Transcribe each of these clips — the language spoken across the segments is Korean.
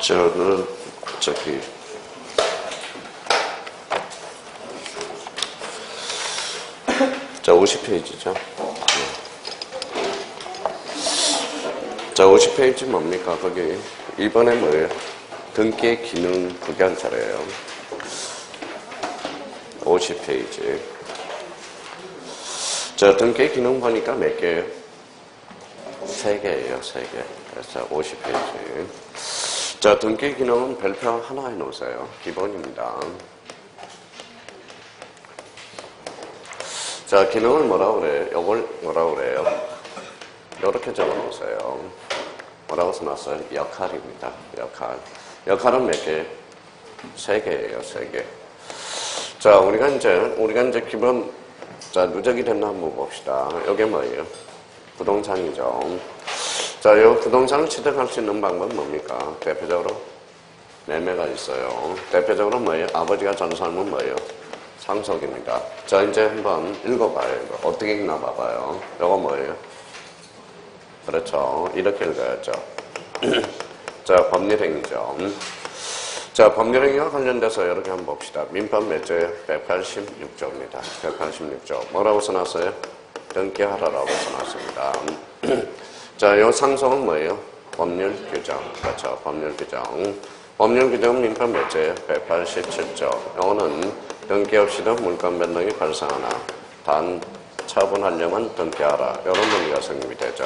저는 저기 자 50페이지죠. 자 50페이지 뭡니까? 거기 1번에 뭐예요? 등기의 기능 구경 차례예요. 50페이지. 자 등기의 기능 보니까 몇 개예요? 3개예요. 3개. 그래서 50페이지. 자 등기 기능은 별표 하나 해놓으세요. 기본입니다. 자 기능을 뭐라고 그래요? 이걸 뭐라고 그래요? 이렇게 적어놓으세요. 뭐라고 써놨어요? 역할입니다. 역할. 역할은 몇 개? 3개예요. 3개. 자 우리가 이제 기본 자 누적이 됐나 한번 봅시다. 이게 뭐예요? 부동산이죠. 자, 이 부동산을 취득할 수 있는 방법은 뭡니까? 대표적으로 매매가 있어요. 대표적으로 뭐예요? 아버지가 전 살면 뭐예요? 상속입니다. 자, 이제 한번 읽어봐요. 이거. 어떻게 읽나 봐봐요. 이거 뭐예요? 그렇죠. 이렇게 읽어야죠. 자, 법률행위죠. 자, 법률행위와 관련돼서 이렇게 한번 봅시다. 민법 몇 조예요? 186조입니다. 186조. 뭐라고 써놨어요? 등기하라라고 써놨습니다. 자, 요 상속은 뭐예요? 법률 규정. 그렇죠. 법률 규정. 법률 규정은 민법 몇 조예요? 187조. 요거는 등기 없이도 물권 변동이 발생하나 단 처분하려면 등기하라. 이런 논리가 성립이 되죠.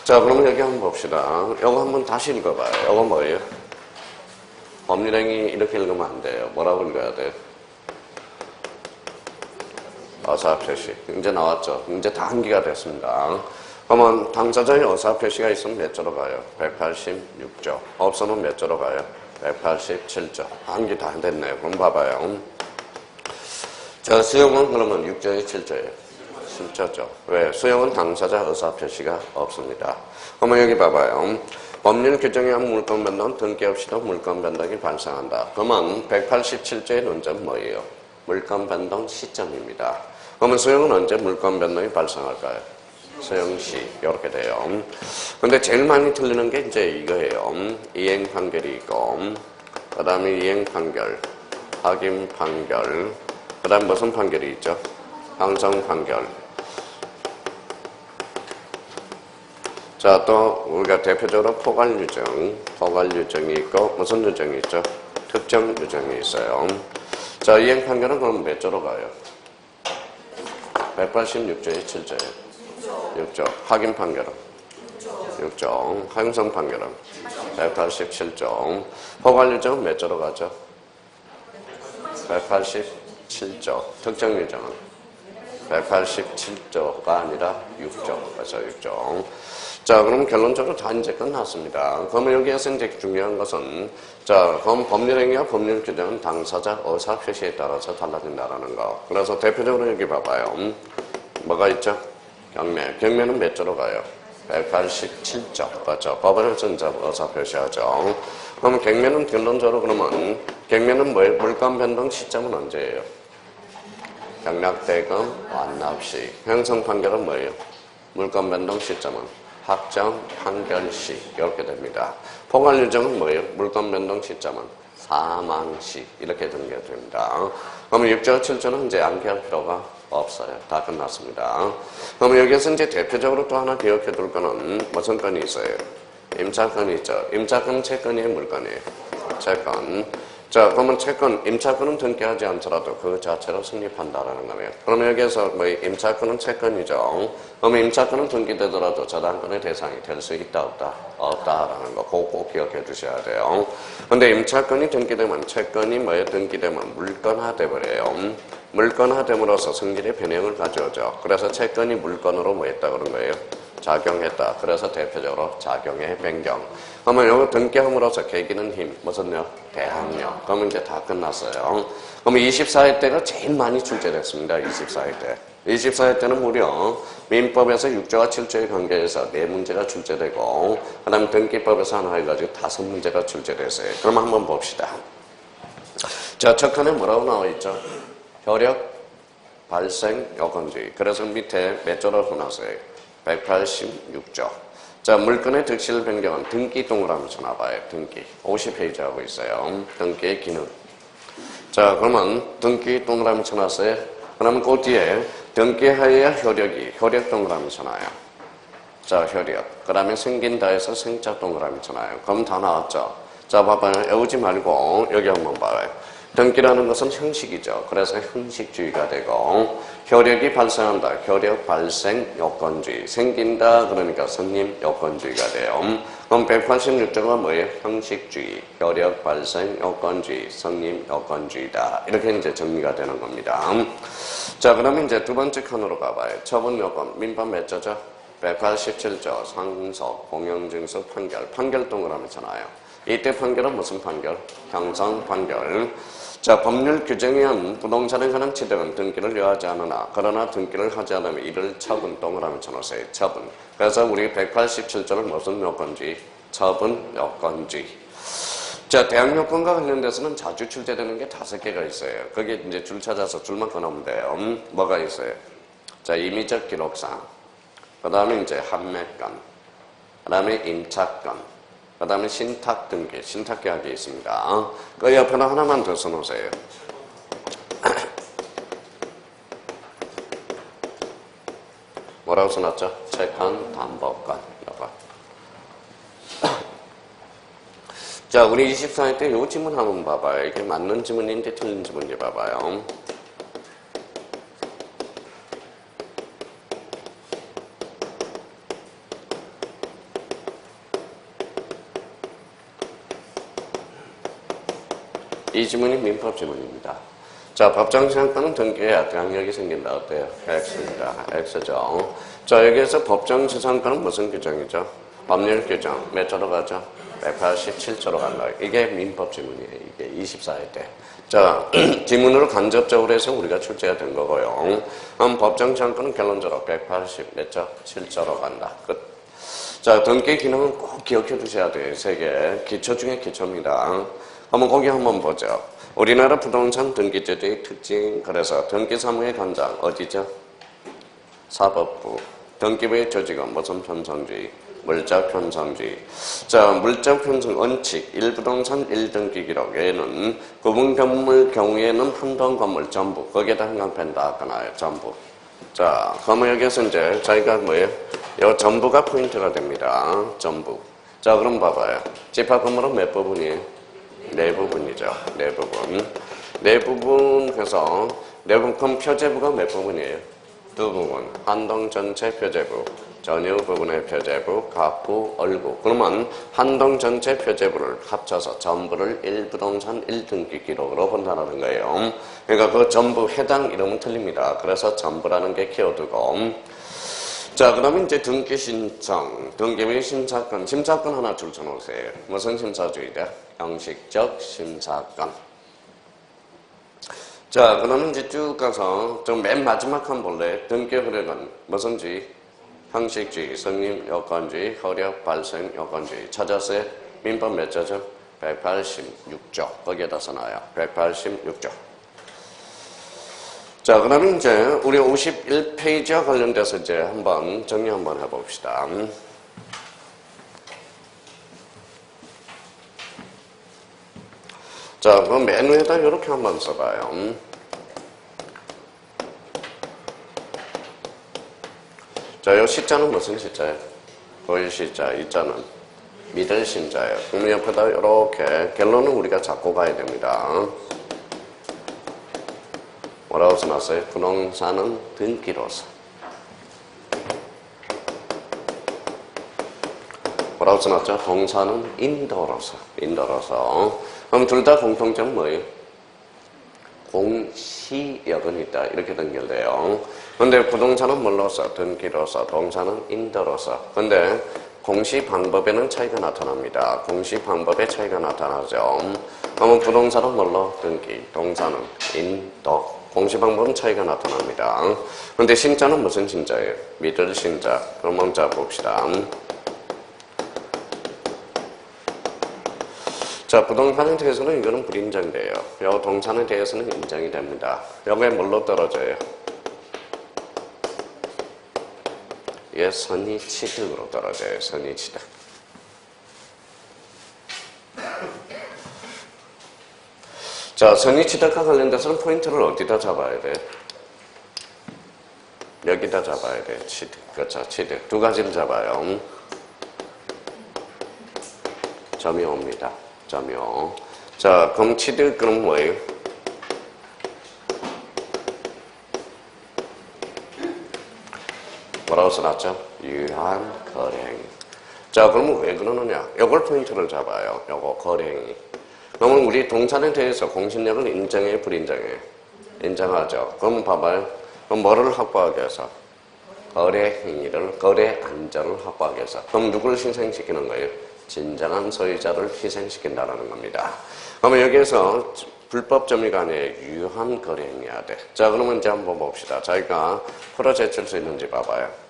자, 그러면 여기 한번 봅시다. 요거 한번 다시 읽어봐요. 요거 뭐예요? 법률행위 이렇게 읽으면 안 돼요. 뭐라고 읽어야 돼요? 의사표시. 이제 나왔죠. 이제 다 한기가 됐습니다. 그러면 당사자의 의사표시가 있으면 몇 조로 가요? 186조. 없으면 몇 조로 가요? 187조. 한기 다 됐네요. 그럼 봐봐요. 자, 수용은 그러면 6조에 7조예요. 7조죠. 왜? 수용은 당사자 의사표시가 없습니다. 그러면 여기 봐봐요. 법률 규정에 의한 물권 변동, 등기 없이도 물권 변동이 발생한다. 그러면 187조의 논점 뭐예요? 물권 변동 시점입니다. 그러면 수용은 언제 물권 변동이 발생할까요? 수용시. 이렇게 돼요. 근데 제일 많이 틀리는 게 이제 이거예요. 이행 판결이 있고, 그 다음에 이행 판결, 확인 판결, 그 다음 무슨 판결이 있죠? 항정 판결. 자, 또 우리가 대표적으로 포괄 유정이 있고 무슨 유정이 있죠? 특정 유정이 있어요. 자, 이행 판결은 그럼 몇 조로 가요? 186조에 7조예요. 6조. 확인 판결은 6조. 항정 판결은 187조. 포괄 유정은 몇 조로 가죠? 187조. 특정 유정은 187조가 아니라 6조. 그래서 6조. 자, 그럼 결론적으로 다 이제 끝났습니다. 그러면 여기에서 이제 중요한 것은, 자, 그럼 법률행위와 법률 규정은 당사자 의사 표시에 따라서 달라진다라는 거. 그래서 대표적으로 여기 봐봐요. 뭐가 있죠? 경매. 경매는 몇 조로 가요? 187조. 그렇죠. 법원을 전자 의사 표시하죠. 그러면 경매는 결론적으로 그러면, 경매는 뭐예요? 물권 변동 시점은 언제예요? 경락대금 완납시. 형성 판결은 뭐예요? 물권 변동 시점은 확정 판결시. 이렇게 됩니다. 포괄 유정은 뭐예요? 물권 변동 시점은 사망시. 이렇게 등기됩니다. 그러면 6조, 7조는 이제 암기할 필요가 없어요. 다 끝났습니다. 그러면 여기서 이제 대표적으로 또 하나 기억해 둘 거는 무슨 건이 있어요? 임차건이 있죠. 임차건은 채권이에요? 물건이에요? 채권. 자, 그러면 채권, 임차권은 등기하지 않더라도 그 자체로 성립한다라는 거네요. 그러면 여기에서 뭐 임차권은 채권이죠. 그러면 임차권은 등기되더라도 저당권의 대상이 될 수 있다, 없다? 없다라는 거 꼭 기억해 주셔야 돼요. 근데 임차권이 등기되면 채권이 뭐에 등기되면 물권화돼 버려요. 물권화됨으로써 성질의 변형을 가져오죠. 그래서 채권이 물권으로 뭐 했다 그런 거예요? 작용했다. 그래서 대표적으로 작용의 변경. 그러면 이거 등기함으로써 계기는 힘. 무슨요? 대항력. 그러면 이제 다 끝났어요. 그러면 24회 때가 제일 많이 출제됐습니다. 24회 때. 24회 때는 무려 민법에서 6조와 7조의 관계에서 4문제가 출제되고 그 다음에 등기법에서 하나 해가지고 5문제가 출제됐어요. 그럼 한번 봅시다. 자, 첫 칸에 뭐라고 나와 있죠? 효력 발생 요건주의. 그래서 밑에 몇 조로 해놨어요? 186조. 자, 물건의 득실 변경은 등기 동그라미 쳐놔봐요. 등기. 50페이지 하고 있어요. 등기의 기능. 자, 그러면 등기 동그라미 쳐놨어요. 그러면 그 뒤에 등기하여야 효력 동그라미 쳐놔요. 자, 효력. 그 다음에 생긴다 해서 생자 동그라미 쳐놔요. 그럼 다 나왔죠? 자, 봐봐요. 외우지 말고 여기 한번 봐요. 등기라는 것은 형식이죠. 그래서 형식주의가 되고, 효력이 발생한다. 효력 발생 요건주의. 생긴다. 그러니까 성립 요건주의가 돼요. 그럼 186조가 뭐예요? 형식주의, 효력 발생 요건주의, 성립 요건주의다. 이렇게 이제 정리가 되는 겁니다. 자, 그러면 이제 두 번째 칸으로 가봐요. 처분 요건. 민법 몇 조죠? 187조. 상속, 공영증서, 판결. 판결 동그라미 잖아요. 이때 판결은 무슨 판결? 형성 판결. 자, 법률 규정에 의한 부동산에 관한 취득은 등기를 요하지 않으나, 그러나 등기를 하지 않으면 이를 처분 동그라미 쳐놓으세요. 처분. 그래서 우리 187조는 무슨 요건주의? 처분 요건주의. 자, 대학 요건과 관련돼서는 자주 출제되는 게 5개가 있어요. 거기에 이제 줄 찾아서 줄만 끊으면 돼요. 뭐가 있어요? 자, 임의적 기록상. 그 다음에 이제 판매권. 그 다음에 임차권. 그 다음에 신탁 등기, 신탁 계약이 있습니다. 그 옆에는 하나만 더 써놓으세요. 뭐라고 써놨죠? 채권, 담보권. 이거. 자, 우리 24회 때 이 지문 한번 봐봐요. 이게 맞는 지문인지 틀린 지문인지 봐봐요. 이 지문이 민법 지문입니다. 자, 법정시한권은 등기해야 양력이 생긴다. 어때요? X입니다. X죠. 자, 여기에서 법정시한권은 무슨 규정이죠? 법률 규정. 몇 조로 가죠? 187조로 간다. 이게 민법 지문이에요. 이게 24회 때. 자, 지문으로 간접적으로 해서 우리가 출제가 된 거고요. 그럼 법정시한권은 결론적으로 187조로 간다. 끝. 자, 등기 기능은 꼭 기억해 두셔야 돼요. 3개. 기초 중에 기초입니다. 한번 거기 한번 보죠. 우리나라 부동산 등기제도의 특징. 그래서 등기사무의 관장 어디죠? 사법부. 등기부의 조직은 무슨 편성주의? 물적 편성주의. 자, 물적 편성 원칙 1부동산 1등기 기록. 얘는 구분 건물 경우에는 한동 건물 전부. 거기에다 한강펜 다 끊어요. 전부. 자, 그러면 여기서 이제 저희가 뭐예요? 요 전부가 포인트가 됩니다. 전부. 자, 그럼 봐봐요. 집합 건물은 몇 부분이에요? 네 부분이죠. 네 부분. 네 부분 해서 네 부분. 그럼 표제부가 몇 부분이에요? 2부분. 한동 전체 표제부, 전유 부분의 표제부, 갑부, 얼구. 그러면 한동 전체 표제부를 합쳐서 전부를 1부동산 1등기 기록으로 본다는 거예요. 그러니까 그 전부 해당 이름은 틀립니다. 그래서 전부라는 게 키워두고. 자, 그러면 이제 등기 신청, 등기부의 심사권, 심사권 하나 줄 쳐놓으세요. 무슨 심사주의다? 형식적 심사권. 자, 그러면 이제 쭉 가서 좀 맨 마지막 한 볼래. 등기 효력은 무슨 주의? 형식주의, 성립 요건주의, 효력 발생 요건주의. 찾았어요? 민법 몇 조죠? 186조. 거기에다 써놔요. 186조. 자, 그러면 이제 우리 51페이지와 관련돼서 이제 한번 정리 한번 해봅시다. 자, 그럼 맨 위에다 이렇게 한번 써봐요. 자, 요 시자는 무슨 시자예요? 보일 시자, 이 자는 믿을 신자예요. 그럼 옆에다 이렇게 결론은 우리가 잡고 가야 됩니다. 뭐라고 써놨어요? 부동산은 등기로서. 뭐라고 써놨죠? 동산은 인도로서. 인도로서. 그럼 둘 다 공통점 뭐예요? 공시력은 있다. 이렇게 연결돼요. 근데 부동산은 뭘로서? 등기로서. 동산은 인도로서. 근데 공시 방법에는 차이가 나타납니다. 공시 방법에 차이가 나타나죠. 그러면 부동산은 뭘로? 등기. 동산은 인도. 공시 방법은 차이가 나타납니다. 그런데 신자는 무슨 신자예요? 믿을 신자. 그럼 먼저 봅시다. 자, 부동산에 대해서는 이거는 불인정돼요. 요 동산에 대해서는 인정이 됩니다. 여기에 뭘로 떨어져요? 이게 선의취득으로 떨어져요. 선의취득. 자, 선의취득과 관련돼서는 포인트를 어디다 잡아야 돼? 여기다 잡아야 돼. 취득. 그렇죠. 취득. 두 가지를 잡아요. 점이 옵니다. 점이 오. 자, 그럼 취득은 뭐예요? 뭐라고 써놨죠? 유한 거래행위. 자, 그러면 왜 그러느냐? 요걸 포인트를 잡아요. 요거 거래행위. 그러면 우리 동산에 대해서 공신력을 인정해, 불인정해? 인정하죠. 그럼 봐봐요. 그럼 뭐를 확보하기 위해서? 거래 행위를, 거래 안전을 확보하기 위해서. 그럼 누구를 희생시키는 거예요? 진정한 소유자를 희생시킨다는 겁니다. 그러면 여기에서 불법 점유가 아니에요. 유한 거래 행위해야 돼. 자, 그러면 이제 한번 봅시다. 자기가 풀어 제출 수 있는지 봐봐요.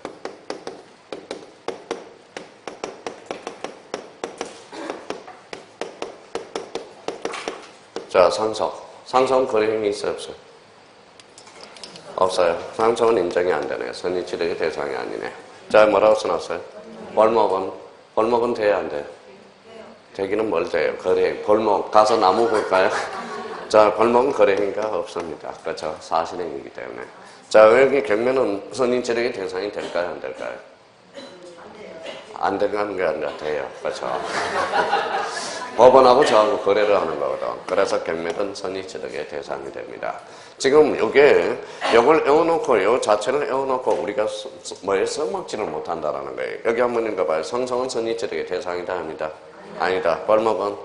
자, 상석. 상석은 거래 행위 있어요, 없어요? 없어요. 상속은 인정이 안 되네요. 선의취득의 대상이 아니네. 자, 뭐라고 써놨어요? 벌목은 돼야 안 돼요? 되기는 뭘 돼요? 거래, 벌목. 가서 나무 볼까요? 자, 벌목은 거래행위가 없습니다. 그렇죠. 사실행위이기 때문에. 자, 여기 경매는 선의취득의 대상이 될까요? 안 될까요? 안 되는 게 아니라 돼요. 그렇죠. 법원하고 저하고 거래를 하는 거거든. 그래서 경매는 선의취득의 대상이 됩니다. 지금 요걸 에워놓고, 요 자체를 에워놓고 우리가 뭐에 써먹지를 못한다라는 거예요. 여기 한번 읽어봐요. 상속은 선의취득의 대상이다, 아니다? 아니다. 벌목은?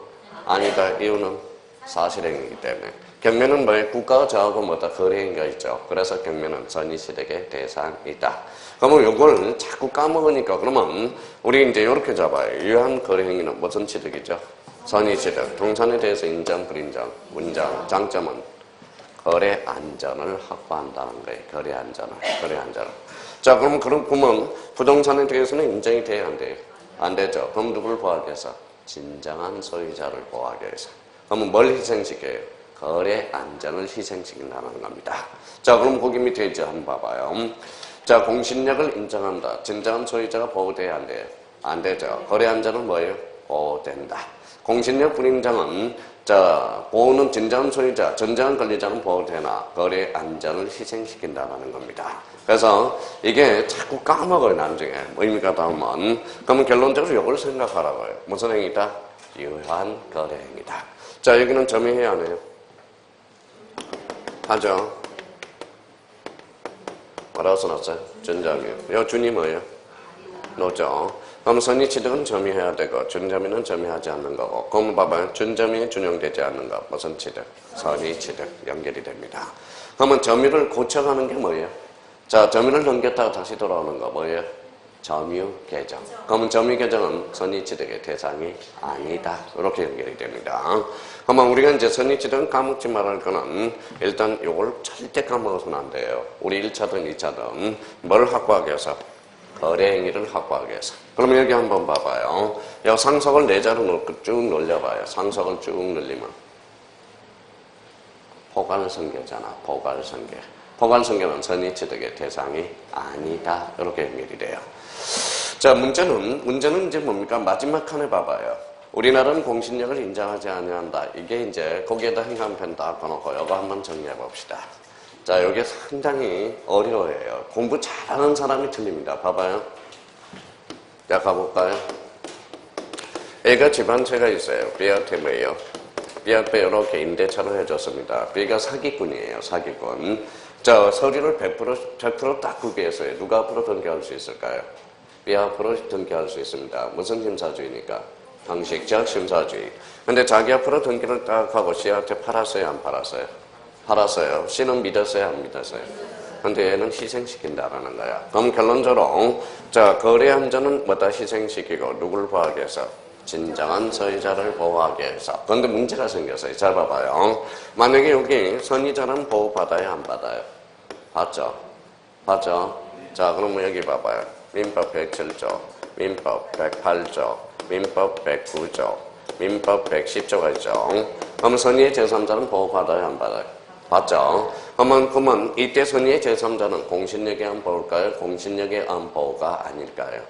아니다. 이유는 사실행위이기 때문에. 경매는 뭐예요? 국가가 저하고 뭐다? 거래행위가 있죠. 그래서 경매는 선의취득의 대상이다. 그러면 요걸 자꾸 까먹으니까 그러면 우리 이제 요렇게 잡아요. 유한 거래행위는 무슨 취득이죠? 선의취득. 동산에 대해서 인정, 불인정, 문장. 장점은 거래 안전을 확보한다는 거예요. 거래 안전을. 자, 그러면 부동산에 대해서는 인정이 돼야 안 돼요? 안 되죠. 그럼 누굴 보호하기 위해서? 진정한 소유자를 보호하기 위해서. 그러면 뭘 희생시켜요? 거래 안전을 희생시킨다는 겁니다. 자, 그럼 거기 밑에 이제 한번 봐봐요. 자, 공신력을 인정한다. 진정한 소유자가 보호돼야 안 돼요? 안 되죠. 거래 안전은 뭐예요? 보호된다. 공신력 불인정은 자, 보호는 진정한 소유자, 전정한 권리자는 보호되나 거래 안전을 희생시킨다는 겁니다. 그래서 이게 자꾸 까먹어요, 나중에. 의미가 다으면. 그러면 결론적으로 이걸 생각하라고요. 무슨 행위다? 유한 거래 행위다. 자, 여기는 점유해야 안 해요? 하죠. 뭐라고 써놨어요? 준점유. 요 준이 뭐예요? 노죠. 그럼 선의취득은 점유해야 되고 준점유는 점유하지 않는 거고. 그럼 봐봐요. 준점유에 준용되지 않는 거. 무슨 취득? 선의취득 연결이 됩니다. 그러면 점유를 고쳐가는 게 뭐예요? 자, 점유를 넘겼다가 다시 돌아오는 거 뭐예요? 점유 개정. 그러면 점유 개정은 선의취득의 대상이 아니다. 이렇게 연결이 됩니다. 그러면 우리가 이제 선의취득은 까먹지 말할 거는 일단 요걸 절대 까먹어서는 안 돼요. 우리 1차든 2차든 뭘 확보하기 위해서? 거래 행위를 확보하기 위해서. 그러면 여기 한번 봐봐요. 이 상속을 네 자로 놓고 쭉 늘려봐요. 상속을 쭉 늘리면 포괄성계잖아. 포괄성계. 포괄성계는 선의취득의 대상이 아니다. 이렇게 연결이 돼요. 자, 문제는 이제 뭡니까? 마지막 칸에 봐봐요. 우리나라는 공신력을 인정하지 아니한다. 이게 이제 거기에다 행간편 딱 꺼놓고 이거 한번 정리해 봅시다. 자, 여기 상당히 어려워요. 공부 잘하는 사람이 틀립니다. 봐봐요. 자, 가볼까요? A가 집안채가 있어요. B한테 뭐예요? B한테 이렇게 임대차를 해줬습니다. B가 사기꾼이에요. 사기꾼. 자, 서류를 100% 딱 구비해서요. 누가 앞으로 등기할 수 있을까요? B 앞으로 등기할 수 있습니다. 무슨 심사주의니까? 방식적 심사주의. 근데 자기 앞으로 등기를 딱 하고 C한테 팔았어요? 안 팔았어요? 팔았어요. C는 믿었어요? 안 믿었어요? 근데 얘는 희생시킨다라는 거야. 그럼 결론적으로 자, 거래 안전은 뭐다 희생시키고 누굴 보호하기 위해서? 진정한 소유자를 보호하기 위해서. 그런데 문제가 생겼어요. 잘 봐봐요. 만약에 여기 선의자는 보호받아요? 안 받아요? 받죠? 받죠? 자, 그러면 여기 봐봐요. 민법 107조, 민법 108조, 민법 109조, 민법 110조가 있죠. 그럼 선의의 제3자는 보호받아요? 안 받아요? 봤죠? 그러면 이때 선의의 제3자는 공신력의 안보일까요? 공신력의 안보가 아닐까요?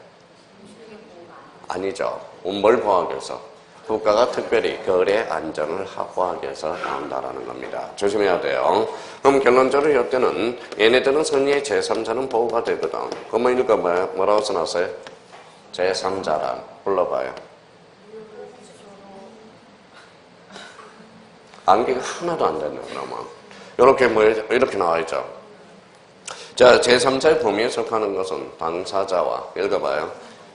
아니죠. 뭘 보호하기 위해서? 국가가 특별히 거래 안전을 확보하기 위해서 나온다라는 겁니다. 조심해야 돼요. 그럼 결론적으로 이때는 얘네들은 선의의 제3자는 보호가 되거든. 그러면 이거 뭐라고 써놨어요? 제3자란 불러봐요. 암기가 하나도 안 되는 놈은 이렇게 나와있죠. 자, 제3자의 범위에 속하는 것은 당사자와 읽어봐요.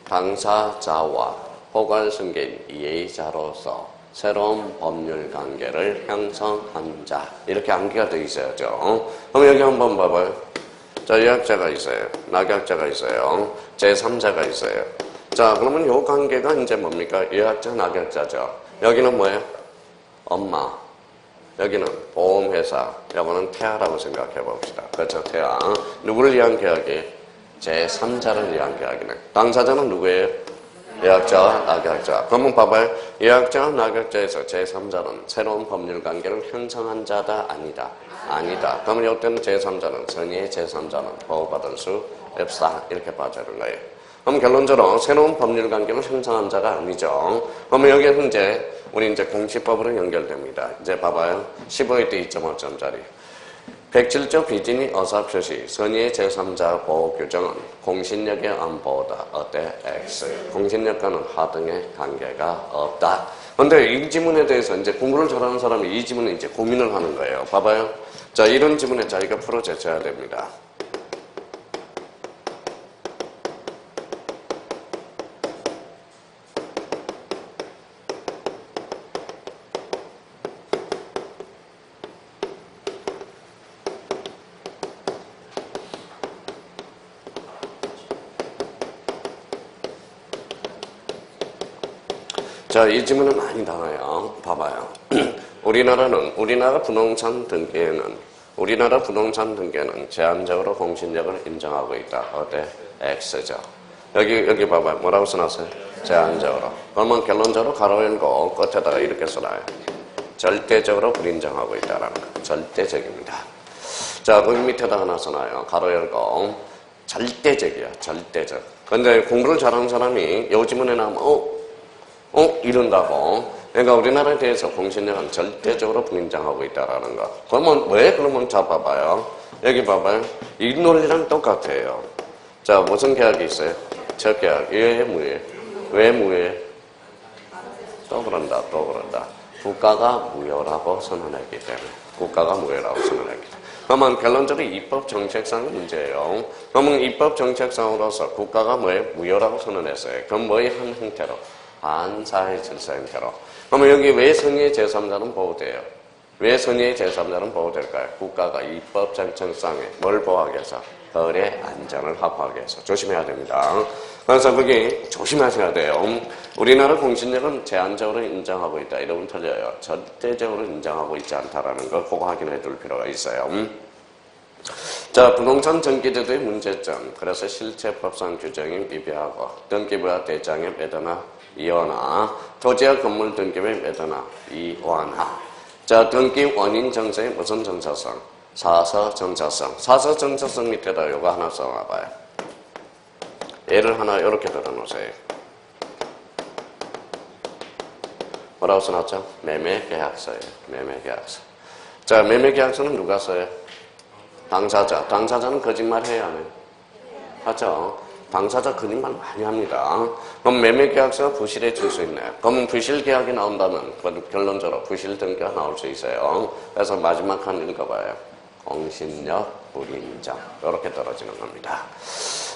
당사자와 포괄승계인 이해자로서 새로운 법률 관계를 형성한 자 이렇게 암기가 되어 있어야죠. 그럼 여기 한번 봐봐요. 자, 예약자가 있어요. 낙약자가 있어요. 제3자가 있어요. 자, 그러면 이 관계가 이제 뭡니까? 예약자, 낙약자죠. 여기는 뭐예요? 엄마. 여기는 보험회사. 여기는 태아라고 생각해 봅시다. 그렇죠? 태아. 누구를 위한 계약이? 제3자를 위한 계약이네. 당사자는 누구예요? 예약자와 낙약자. 그러면 봐봐요. 예약자와 낙약자에서 제3자는 새로운 법률 관계를 형성한 자다, 아니다? 아니다. 그러면 이때는 제3자는 선의의 제3자는 보호받을 수 없다. 이렇게 봐주는 거예요. 그럼 결론적으로 새로운 법률 관계를 형성한 자가 아니죠. 그러면 여기에 우리 이제 공시법으로 연결됩니다. 이제 봐봐요. 15일 때 2.5점짜리. 107조 비진이 어사표시 선의의 제3자 보호 규정은 공신력의 안보다 어때? X. 공신력과는 하등의 관계가 없다. 근데 이 지문에 대해서 이제 공부를 잘하는 사람이 이 지문에 이제 고민을 하는 거예요. 봐봐요. 자, 이런 지문에 자기가 풀어 제쳐야 됩니다. 자, 이 질문은 많이 나와요. 봐봐요. 우리나라 부동산 등기에는 제한적으로 공신력을 인정하고 있다. 어때? X죠. 여기 봐봐요. 뭐라고 써놨어요? 제한적으로. 그러면 결론적으로 가로 열고 끝에다가 이렇게 써놔요. 절대적으로 불인정하고 있다라는 거. 절대적입니다. 자, 거기 밑에다 하나 써놔요. 가로 열고. 절대적이야. 절대적. 근데 공부를 잘하는 사람이 요 지문에 나오면 이런다고. 그러니까 우리나라에 대해서 공신력은 절대적으로 불인정하고 있다라는 거. 그러면 잡아봐요. 여기 봐봐요. 이 논리랑 똑같아요. 자, 무슨 계약이 있어요? 첫 계약. 왜 무효? 왜 무효? 또 그런다. 국가가 무효라고 선언했기 때문에. 국가가 무효라고 선언했기 때문에. 그러면 결론적으로 입법 정책상의 문제예요. 그러면 입법 정책상으로서 국가가 무효라고 선언했어요. 그럼 뭐의 한 형태로? 반사의 질서 형태로. 그러면 여기 왜 선의의 제3자는 보호돼요? 왜 선의의 제3자는 보호될까요? 국가가 입법 정책상에 뭘 보호하기 위해서? 거래 안전을 확보하기 위해서. 조심해야 됩니다. 그래서 거기 조심하셔야 돼요. 우리나라 공신력은 제한적으로 인정하고 있다. 이러면 틀려요. 절대적으로 인정하고 있지 않다라는 거 그거 확인해 둘 필요가 있어요. 자, 부동산 등기제도의 문제점. 그래서 실체법상 규정이 미비하고 등기부와 대장에 매도나 이원화, 토지와 건물 등기부에 매도나 이원화. 자, 등기 원인 정서의 무슨 정서성? 사서 정서성. 사서 정서성 밑에다 요거 하나 써놔봐요. 예를 하나 이렇게 들어놓으세요. 뭐라고 써놨죠? 매매계약서예요. 매매계약서. 자, 매매계약서는 누가 써요? 당사자. 당사자는 거짓말 해야 안 해요? 하죠? 당사자 거짓말 많이 합니다. 그럼 매매계약서가 부실해질 수 있나요? 그러면 부실계약이 나온다면 결론적으로 부실등기가 나올 수 있어요. 그래서 마지막 한 읽어봐요. 공신력 불인정. 이렇게 떨어지는 겁니다.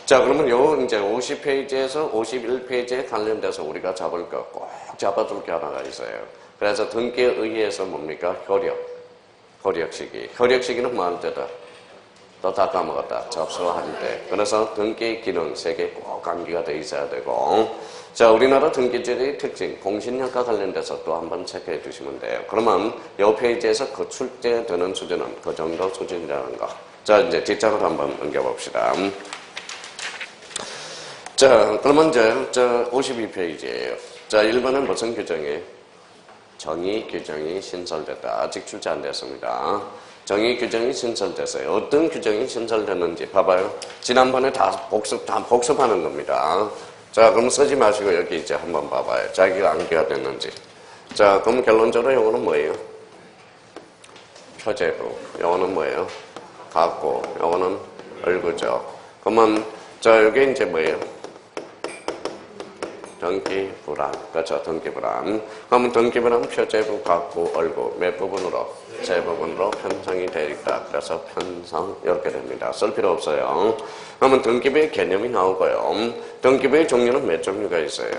자, 그러면 요 이제 50페이지에서 51페이지에 관련돼서 우리가 잡을 거 꼭 잡아둘 게 하나가 있어요. 그래서 등기에 의해서 뭡니까? 효력시기. 효력시기는 뭐 할 때다? 또 다 까먹었다. 접수할 때. 그래서 등기 기능 3개 꼭 암기가 돼 있어야 되고. 자, 우리나라 등기제도의 특징, 공신력과 관련돼서 또 한번 체크해 주시면 돼요. 그러면 이 페이지에서 그 출제되는 수준은 그 정도 수준이라는 거. 자, 이제 뒷장을 한번 넘겨봅시다. 자, 그러면 이제 52페이지예요. 자, 1번은 무슨 규정이에요? 정의 규정이 신설됐다. 아직 출제 안 됐습니다. 정의 규정이 신설됐어요. 어떤 규정이 신설됐는지 봐봐요. 지난번에 다 복습하는 겁니다. 자, 그럼 쓰지 마시고 여기 이제 한번 봐봐요. 자기가 암기가 됐는지. 자, 그럼 결론적으로 요거는 뭐예요? 표제부. 요거는 뭐예요? 갖고, 요거는 얼구죠. 그러면, 자, 요게 이제 뭐예요? 등기불안. 그렇죠. 등기불안. 그러면 등기불안 표제부, 갖고, 얼구. 몇 부분으로? 세 부분으로 편성이 되어 있다. 그래서 편성 이렇게 됩니다. 쓸 필요 없어요. 그러면 등기부의 개념이 나오고요. 등기부의 종류는 몇 종류가 있어요?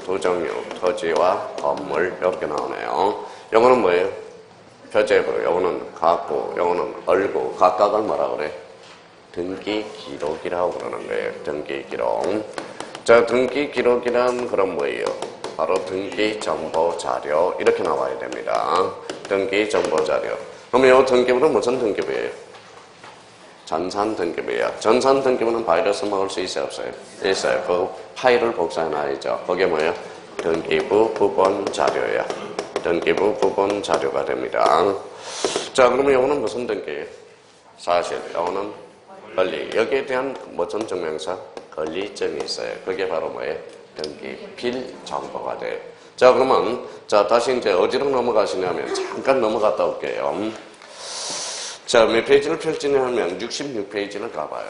두 종류. 토지와 건물 이렇게 나오네요. 요거는 뭐예요? 표제부. 요거는 갖고. 요거는 얼구. 각각을 뭐라 그래? 등기기록이라고 그러는 거예요. 등기기록. 자, 등기기록이란 그런 뭐예요? 바로 등기정보자료 이렇게 나와야 됩니다. 등기정보자료. 그러면 이 등기부는 무슨 등기부예요? 전산등기부예요. 전산등기부는 바이러스 먹을 수 있어요? 없어요? 있어요. 그 파일을 복사해놔야죠. 그게 뭐예요? 등기부 부본자료예요. 등기부 부본자료가 됩니다. 자, 그러면 이거는 무슨 등기예요? 사실. 이거는 권리. 여기에 대한 무슨 증명서? 권리점이 있어요. 그게 바로 뭐예요? 등기필 정보가 돼요. 자, 그러면, 자, 다시 이제 어디로 넘어가시냐면, 잠깐 넘어갔다 올게요. 자, 몇 페이지를 펼치냐면, 66페이지를 가봐요.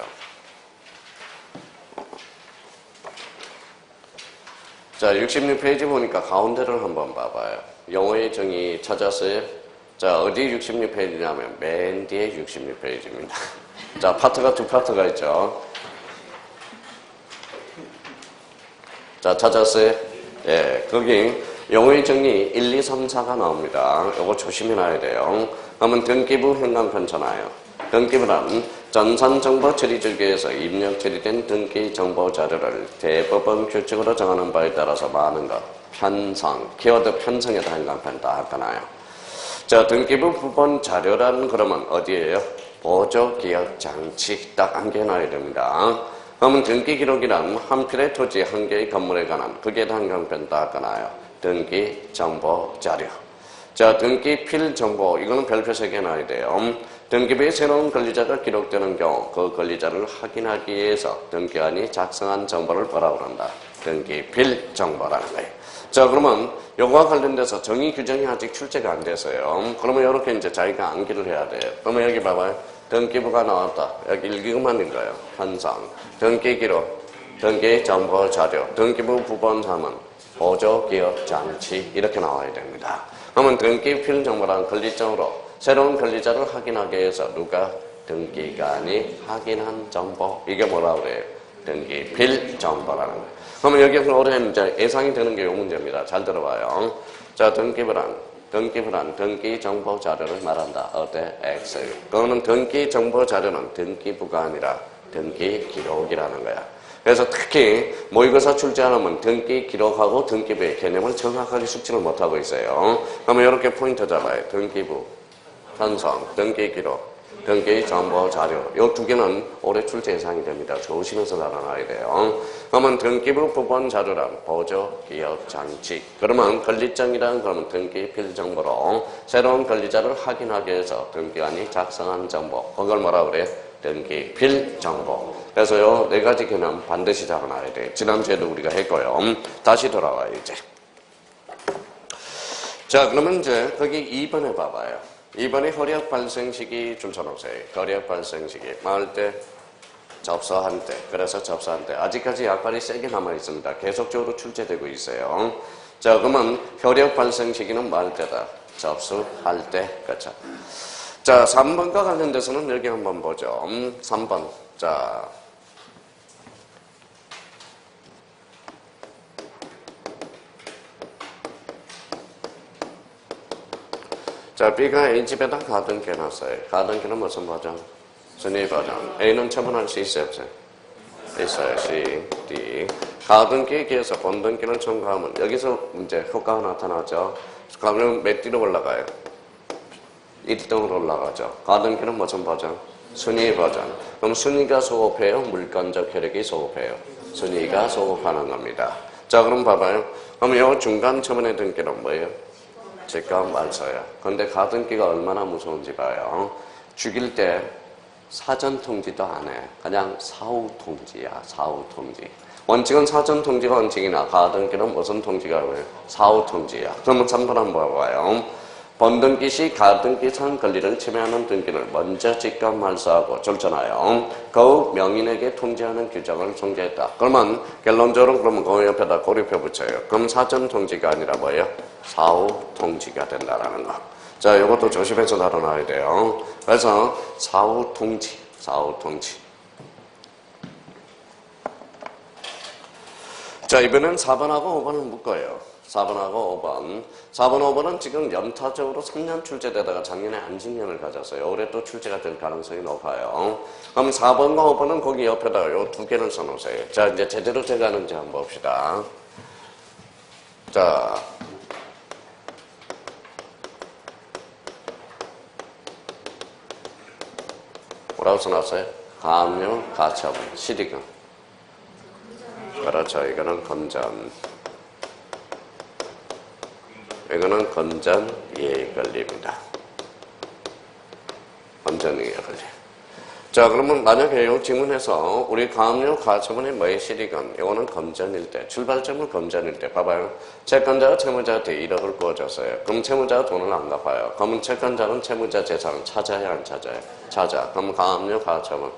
자, 66페이지 보니까 가운데를 한번 봐봐요. 영어의 정의 찾았어요? 자, 어디 66페이지냐면, 맨 뒤에 66페이지입니다. 자, 파트가 두 파트가 있죠. 자, 찾았어요? 예, 거기 영어의 정의 1, 2, 3, 4가 나옵니다. 요거 조심해놔야 돼요. 그러면 등기부 현황편잖아요. 등기부란 전산정보 처리주기에서 입력 처리된 등기정보자료를 대법원 규칙으로 정하는 바에 따라서 많은 것. 편성, 키워드 편성에다 현황편다 할까나요? 자, 등기부 부본 자료란 그러면 어디예요? 보조기억장치 딱 암기해놔야 됩니다. 그러면 등기기록이란 한 필의 토지 한 개의 건물에 관한 그게 한강편 다 하나요? 등기정보자료. 자, 등기필정보 이거는 별표 3개 놔야 돼요. 등기부에 새로운 권리자가 기록되는 경우 그 권리자를 확인하기 위해서 등기관이 작성한 정보를 뭐라고 그런다? 등기필정보라는 거예요. 자, 그러면 요거와 관련돼서 정의 규정이 아직 출제가 안 돼서요. 그러면 이렇게 이제 자기가 암기를 해야 돼요. 그러면 여기 봐봐요. 등기부가 나왔다. 여기 읽기만 읽어요. 편성, 등기기록, 등기정보자료, 등기부 부본사문, 보조기억장치 이렇게 나와야 됩니다. 그러면 등기필정보란 권리점으로 새로운 권리자를 확인하기 위해서 누가? 등기관이 확인한 정보. 이게 뭐라고 그래요? 등기필정보라는 거예요. 그러면 여기서 올해 이제 예상이 되는 게 이 문제입니다. 잘 들어봐요. 자, 등기부란 등기정보자료를 말한다. 어때? X. 그거는 등기정보자료는 등기부가 아니라 등기기록이라는 거야. 그래서 특히 모의고사 출제 안 하면 등기기록하고 등기부의 개념을 정확하게 숙지를 못하고 있어요. 그러면 이렇게 포인트 잡아요. 등기부, 편성, 등기기록, 등기정보자료. 이 두 개는 올해 출제 예상이 됩니다. 조심해서 알아놔야 돼요. 그러면 등기부 부본자료란 보조기억장치. 그러면 권리증이란 그러면 등기필정보로 새로운 권리자를 확인하기 위해서 등기관이 작성한 정보. 그걸 뭐라 그래요? 등기필정보. 그래서 요 4가지 개념 반드시 잡아놔야 돼요. 지난주에도 우리가 했고요. 다시 돌아와요, 이제. 자, 그러면 이제 거기 2번에 봐봐요. 2번에 허력 발생 시기 줄쳐놓으세요. 허력 발생 시기. 마을 때, 접수한 때. 그래서 접수한 때. 아직까지 약발이 세게 남아있습니다. 계속적으로 출제되고 있어요. 자, 그러면 효력 발생 시기는 마을 때다. 접수할 때. 그렇죠. 자, 3번과 관련돼서는 여기 한번 보죠. 3번. 자. 자, B가 A집에다 가등기 해놨어요. 가등기는 무슨 버전? 순위 버전. A는 처분할 수 있어요, 없어요? 있어요. C, D. 가등기에 기해서 본등기를 첨가하면 여기서 이제 효과가 나타나죠. 그러면 몇 D로 올라가요? 1등으로 올라가죠. 가등기는 무슨 버전? 순위 버전. 그럼 순위가 소급해요? 물건적 효력이 소급해요? 순위가 소급하는 겁니다. 자, 그럼 봐봐요. 그럼 이 중간 처분의 등기는 뭐예요? 직감 말소야. 근데 가등기가 얼마나 무서운지 봐요. 죽일 때 사전 통지도 안 해. 그냥 사후 통지야. 사후 통지. 원칙은 사전 통지가 원칙이나 가등기는 무슨 통지가 왜? 사후 통지야. 그러면 3번 한번 봐봐요. 번등기 시 가등기상 권리를 침해하는 등기를 먼저 직접 말소하고 줬잖아요. 그 명인에게 통지하는 규정을 정제했다. 그러면 결론적으로 그러면 그 옆에다 고리표 붙여요. 그럼 사전 통지가 아니라 뭐예요? 사후 통지가 된다라는 거. 자, 이것도 조심해서 다뤄놔야 돼요. 그래서 사후 통지, 사후 통지. 자, 이번엔 4번하고 5번을 묶어요. 4번하고 5번. 4번, 5번은 지금 연타적으로 3년 출제되다가 작년에 안식년을 가졌어요. 올해 또 출제가 될 가능성이 높아요. 그럼 4번과 5번은 거기 옆에다가 요 두 개를 써놓으세요. 자, 이제 제대로 제가 하는지 한번 봅시다. 자. 뭐라고 써놨어요? 가압류, 가처분, 실익은. 그렇죠. 이거는 건전. 이거는 건전 이해 권리입니다. 건전 이해 권리. 자, 그러면 만약에 이 질문에서 우리 가압류, 가처분이 뭐의 실익은? 이거는 건전일 때, 출발점은 건전일 때. 봐봐요. 채권자가 채무자한테 1억을 구워줬어요. 그럼 채무자가 돈을 안 갚아요. 그러면 채권자는 채무자 재산을 찾아야 안 찾아요? 찾아. 그럼 가압류, 가처분.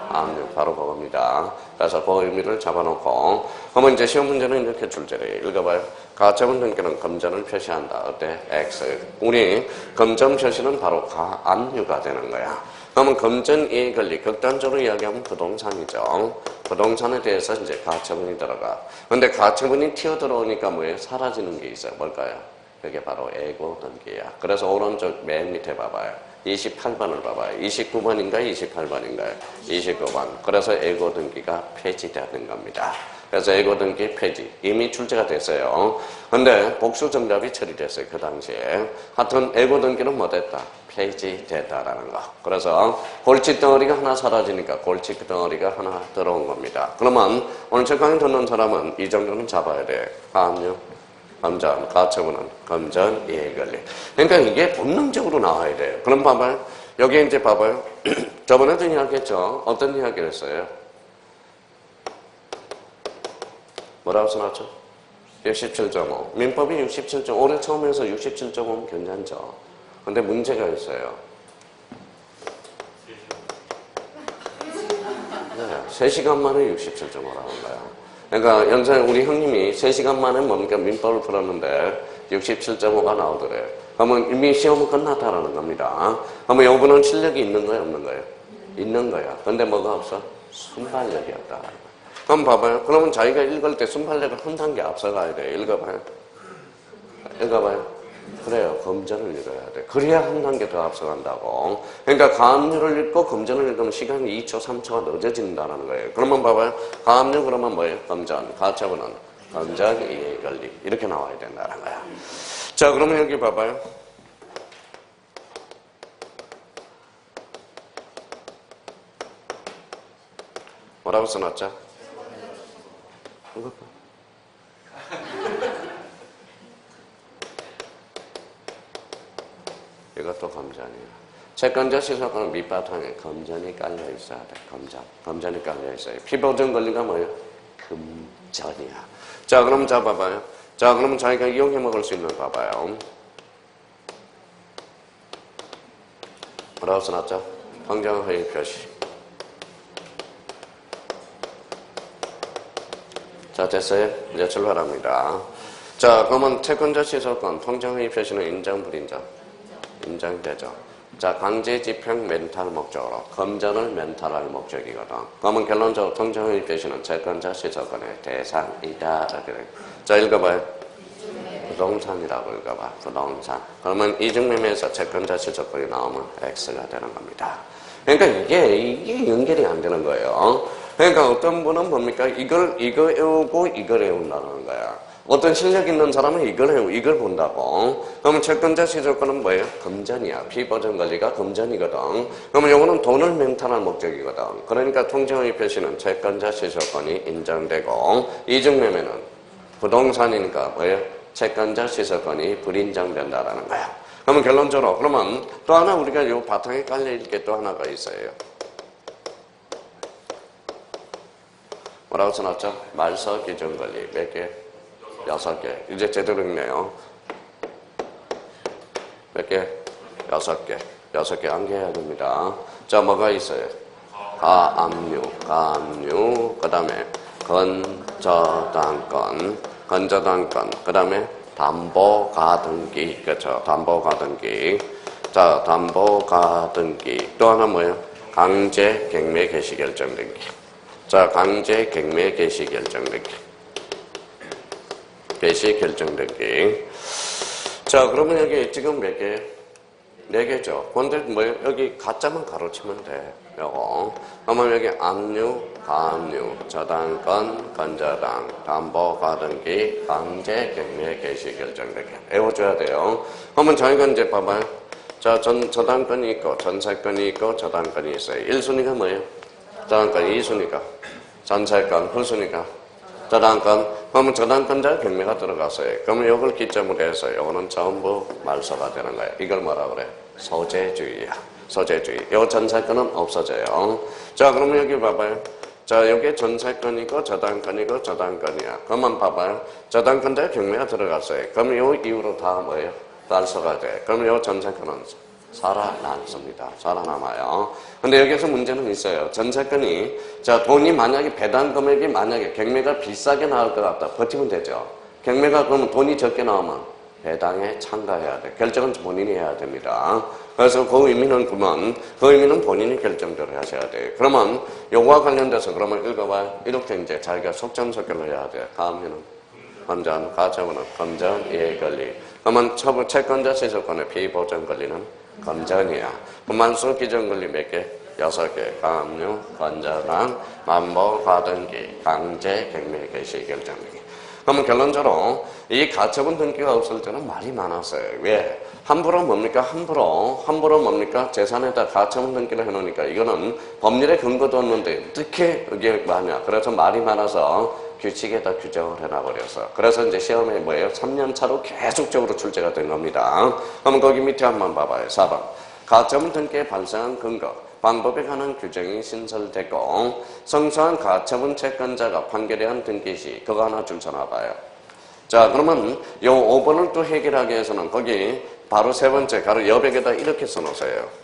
가압류, 바로 그겁니다. 그래서 그 의미를 잡아놓고. 그러면 이제 시험 문제는 이렇게 출제돼요. 읽어봐요. 가처분 등기는 검전을 표시한다. 어때? X. 우리 검전 표시는 바로 가압류가 되는 거야. 그러면 검전 이해 권리, 극단적으로 이야기하면 부동산이죠. 부동산에 대해서 이제 가처분이 들어가. 근데 가처분이 튀어들어오니까 뭐예요? 사라지는 게 있어요. 뭘까요? 그게 바로 애고 등기야. 그래서 오른쪽 맨 밑에 봐봐요. 28번을 봐봐요. 29번인가요? 28번인가요? 29번. 그래서 애고 등기가 폐지되는 겁니다. 그래서 애고 등기 폐지. 이미 출제가 됐어요. 근데 복수 정답이 처리됐어요. 그 당시에. 하여튼 애고 등기는 못했다. 폐지됐다라는 거. 그래서 골칫덩어리가 하나 사라지니까 골칫덩어리가 하나 들어온 겁니다. 그러면 오늘 책 강의 듣는 사람은 이 정도는 잡아야 돼. 가압류, 검전, 가처분은 검전, 이해권리. 그러니까 이게 본능적으로 나와야 돼요. 그럼 봐봐요. 여기 이제 봐봐요. 저번에도 이야기했죠. 어떤 이야기를 했어요? 뭐라고 써놨죠? 67.5. 민법이 67.5. 올해 처음에서 67.5면 괜찮죠. 근데 문제가 있어요. 네, 3시간 만에 67.5라는 거야. 그러니까 연산 우리 형님이 3시간 만에 뭡니까? 민법을 풀었는데 67.5가 나오더래요. 그러면 이미 시험은 끝났다라는 겁니다. 그러면 이분은 실력이 있는 거예요? 없는 거예요? 있는 거야. 근데 뭐가 없어? 순발력이 없다. 그럼 봐봐요. 그러면 자기가 읽을 때 순발력을 한 단계 앞서가야 돼요. 읽어봐요. 읽어봐요. 그래요. 검전을 읽어야 돼. 그래야 한 단계 더 앞서간다고. 그러니까 가압류를 읽고 검전을 읽으면 시간이 2초, 3초가 늦어진다는 거예요. 그러면 봐봐요. 가압류 그러면 뭐예요? 검전. 가처분은 검전, 이해 권리. 이렇게 나와야 된다는 거야. 자, 그러면 여기 봐봐요. 뭐라고 써놨죠? 이것도 검전이야. 채권자 시설권은 밑바탕에 검전이 깔려 있어야 돼. 검전이 깔려 있어요. 피보증 권리가 뭐예요? 금전이야. 자, 그럼 자 봐봐요. 자, 그럼 자기가 이용해 먹을 수 있는 거 봐봐요. 뭐라고 써놨죠? 통장 회의 표시. 자, 됐어요? 이제 출발합니다. 자, 그러면 채권자 시설권, 통장회의 표시는 인정, 불인정? 인정되죠. 자, 강제 집행 멘탈 목적으로. 검전을 멘탈할 목적이거든. 그러면 결론적으로 통장회의 표시는 채권자 시설권의 대상이다. 자, 읽어봐요. 부동산이라고 읽어봐. 부동산. 그러면 이중매매에서 채권자 시설권이 나오면 X가 되는 겁니다. 그러니까 이게 연결이 안 되는 거예요. 그러니까 어떤 분은 뭡니까? 이거 외우고 이걸 외운다는 거야. 어떤 실력 있는 사람은 이걸 본다고. 그러면 채권자 시설권은 뭐예요? 검전이야. 피보증 권리가 검전이거든. 그러면 요거는 돈을 멘탈할 목적이거든. 그러니까 통장의 표시는 채권자 시설권이 인정되고, 이중매매는 부동산이니까 뭐예요? 채권자 시설권이 불인정된다라는 거야. 그러면 결론적으로, 그러면 또 하나 우리가 요 바탕에 깔려있을 게 또 하나가 있어요. 뭐라고 써놨죠? 말서 기준 권리. 몇 개? 6개. 이제 제대로 읽네요. 몇 개? 6개. 6개 암기해야 됩니다. 자, 뭐가 있어요? 가압류, 그 다음에 건저당권, 그 다음에 담보가등기, 그렇죠? 담보가등기. 자, 담보가등기. 또 하나 뭐예요? 강제 갱매 개시 결정 등기. 자, 강제 갱매 개시 결정 등기. 개시 결정 등기. 자, 그러면 여기 지금 몇 개? 4개죠. 근데 뭐 여기 가짜만 가로치면 돼. 요거. 그러면 여기 압류, 가압류, 저당권, 건저당, 담보가등기, 강제 갱매 개시 결정 등기. 외워줘야 돼요. 그러면 저희가 이제 봐봐요. 자, 저당권이 있고, 전세권이 있고, 저당권이 있어요. 1순위가 뭐예요? 저당권, 2순위가 전세권, 후순위가 저당권. 그러면 저당권자 경매가 들어갔어요. 그러면 이걸 기점으로 해서 이거는 전부 말소가 되는 거예요. 이걸 뭐라 그래? 소재주의야. 소재주의. 이 전세권은 없어져요. 자, 그러면 여기 봐봐요. 자, 여기 전세권이고 저당권이고 저당권이야. 그러면 봐봐요. 저당권자 경매가 들어갔어요. 그러면 이 이후로 다 뭐예요? 말소가 돼. 그러면 이 전세권은 살아남습니다. 살아남아요. 근데 여기서 문제는 있어요. 전세권이, 자, 돈이 만약에 배당 금액이 만약에 경매가 비싸게 나올 것 같다. 버티면 되죠. 경매가 그러면 돈이 적게 나오면 배당에 참가해야 돼. 결정은 본인이 해야 됩니다. 그래서 그 의미는 본인이 결정대로 하셔야 돼. 그러면 요거와 관련돼서 그러면 읽어봐요. 이렇게 이제 자기가 속전속결로 해야 돼. 다음에는 건전, 가처분은 건전, 이해 권리. 그러면 채권자 시소권의 피보전 권리는 건전이야. 만수 기준 권리 몇 개? 6개. 가압류, 건전한, 만보, 가등기, 강제, 갱매, 개시, 결정 등기. 그러면 결론적으로 이 가처분 등기가 없을 때는 말이 많았어요. 왜? 함부로 뭡니까? 함부로 뭡니까? 재산에다 가처분 등기를 해놓으니까 이거는 법률에 근거도 없는데 어떻게 이게 하냐. 그래서 말이 많아서 규칙에다 규정을 해놔버렸어. 그래서 이제 시험에 뭐예요? 3년 차로 계속적으로 출제가 된 겁니다. 그럼 거기 밑에 한번 봐봐요. 4번. 가처분 등기에 발생한 근거, 방법에 관한 규정이 신설되고 성소한 가처분 채권자가 판결에 한 등기 시 그거 하나 줄 서놔봐요. 자, 그러면 요 5번을 또 해결하기 위해서는 거기 바로 3번째 가로 여백에다 이렇게 써놓으세요.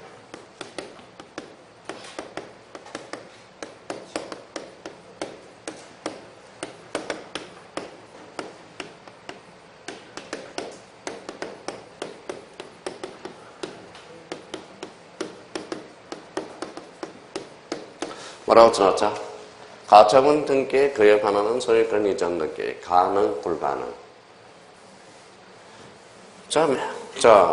뭐라고 써놨죠? 가처분 등기에 그에 반하는 소유권 이전 등기 가능 불가능. 자,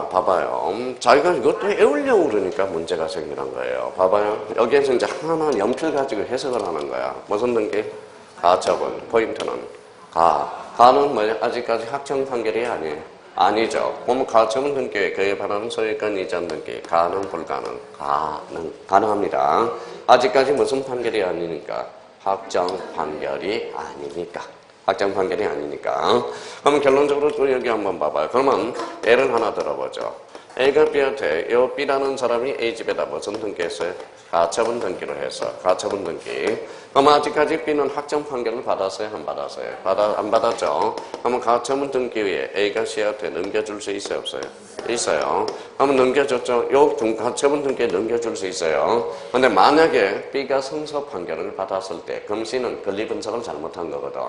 봐봐요. 자기가 이것도 외우려고 그러니까 문제가 생기는 거예요. 봐봐요. 여기에서 이제 하나하나 연필 가지고 해석을 하는 거야. 무슨 등기? 가처분. 포인트는 가는 뭐냐? 아직까지 확정 판결이 아니죠. 보면 가처분 등기에 그에 반하는 소유권 이전 등기 가능 불가능. 가능합니다. 아직까지 무슨 판결이 아니니까? 확정 판결이 아니니까. 확정 판결이 아니니까. 그럼 결론적으로 또 여기 한번 봐봐요. 그러면 예를 하나 들어보죠. A가 B한테 이 B라는 사람이 A집에다 무슨 등기했어요? 가처분 등기를 했어. 가처분 등기. 그럼 아직까지 B는 확정 판결을 받았어요? 안 받았어요? 안 받았죠? 그러면 가처분 등기 위에 A가 C한테 넘겨줄 수 있어요? 없어요? 있어요. 그러면 넘겨줬죠? 요 가처분 등기에 넘겨줄 수 있어요. 근데 만약에 B가 승소 판결을 받았을 때 그럼 C는 권리 분석을 잘못한 거거든.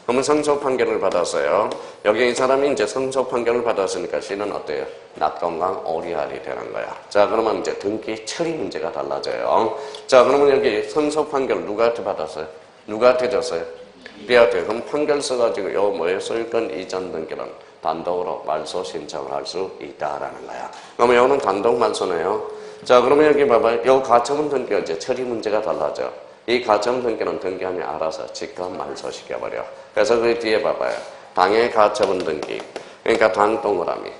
그러면 승소 판결을 받았어요. 여기 이 사람이 이제 승소 판결을 받았으니까 C는 어때요? 낙건강 오리알이 되는 거야. 자, 그러면 이제 등기 처리 문제가 달라져요. 자, 그러면 여기 승소 판결 누구한테 받았어요? 누구한테 줬어요? B한테. 그럼 판결 써가지고 요 뭐예요? 소유권 이전 등기는 단독으로 말소 신청을 할 수 있다라는 거야. 그러면 요거는 단독 말소네요. 자, 그러면 여기 봐봐요. 요 가처분 등기가 이제 처리 문제가 달라져. 이 가처분 등기는 등기함이 알아서 직권 말소 시켜버려. 그래서 그 뒤에 봐봐요. 당해 가처분 등기. 그러니까 당 동그라미.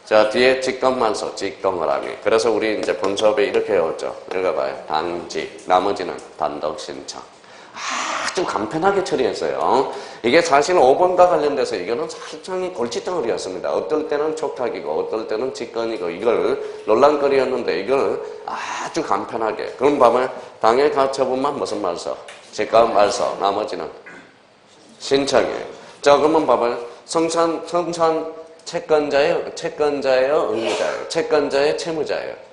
자, 뒤에 직권 말소, 직동그라미. 그래서 우리 이제 본수업에 이렇게 외웠죠. 읽어봐요. 당직. 나머지는 단독 신청. 아주 간편하게 처리했어요. 이게 사실 5번과 관련돼서 이거는 살짝 골칫덩어리였습니다. 어떨 때는 촉탁이고 어떨 때는 직권이고 이걸 논란거리였는데 이걸 아주 간편하게. 그럼 봐봐요. 당해 가처분만 무슨 말서? 직권 말서. 나머지는 신청이에요. 자, 그러면 봐봐요. 성산 채권자예요? 의무자예요? 채권자예요? 채무자예요?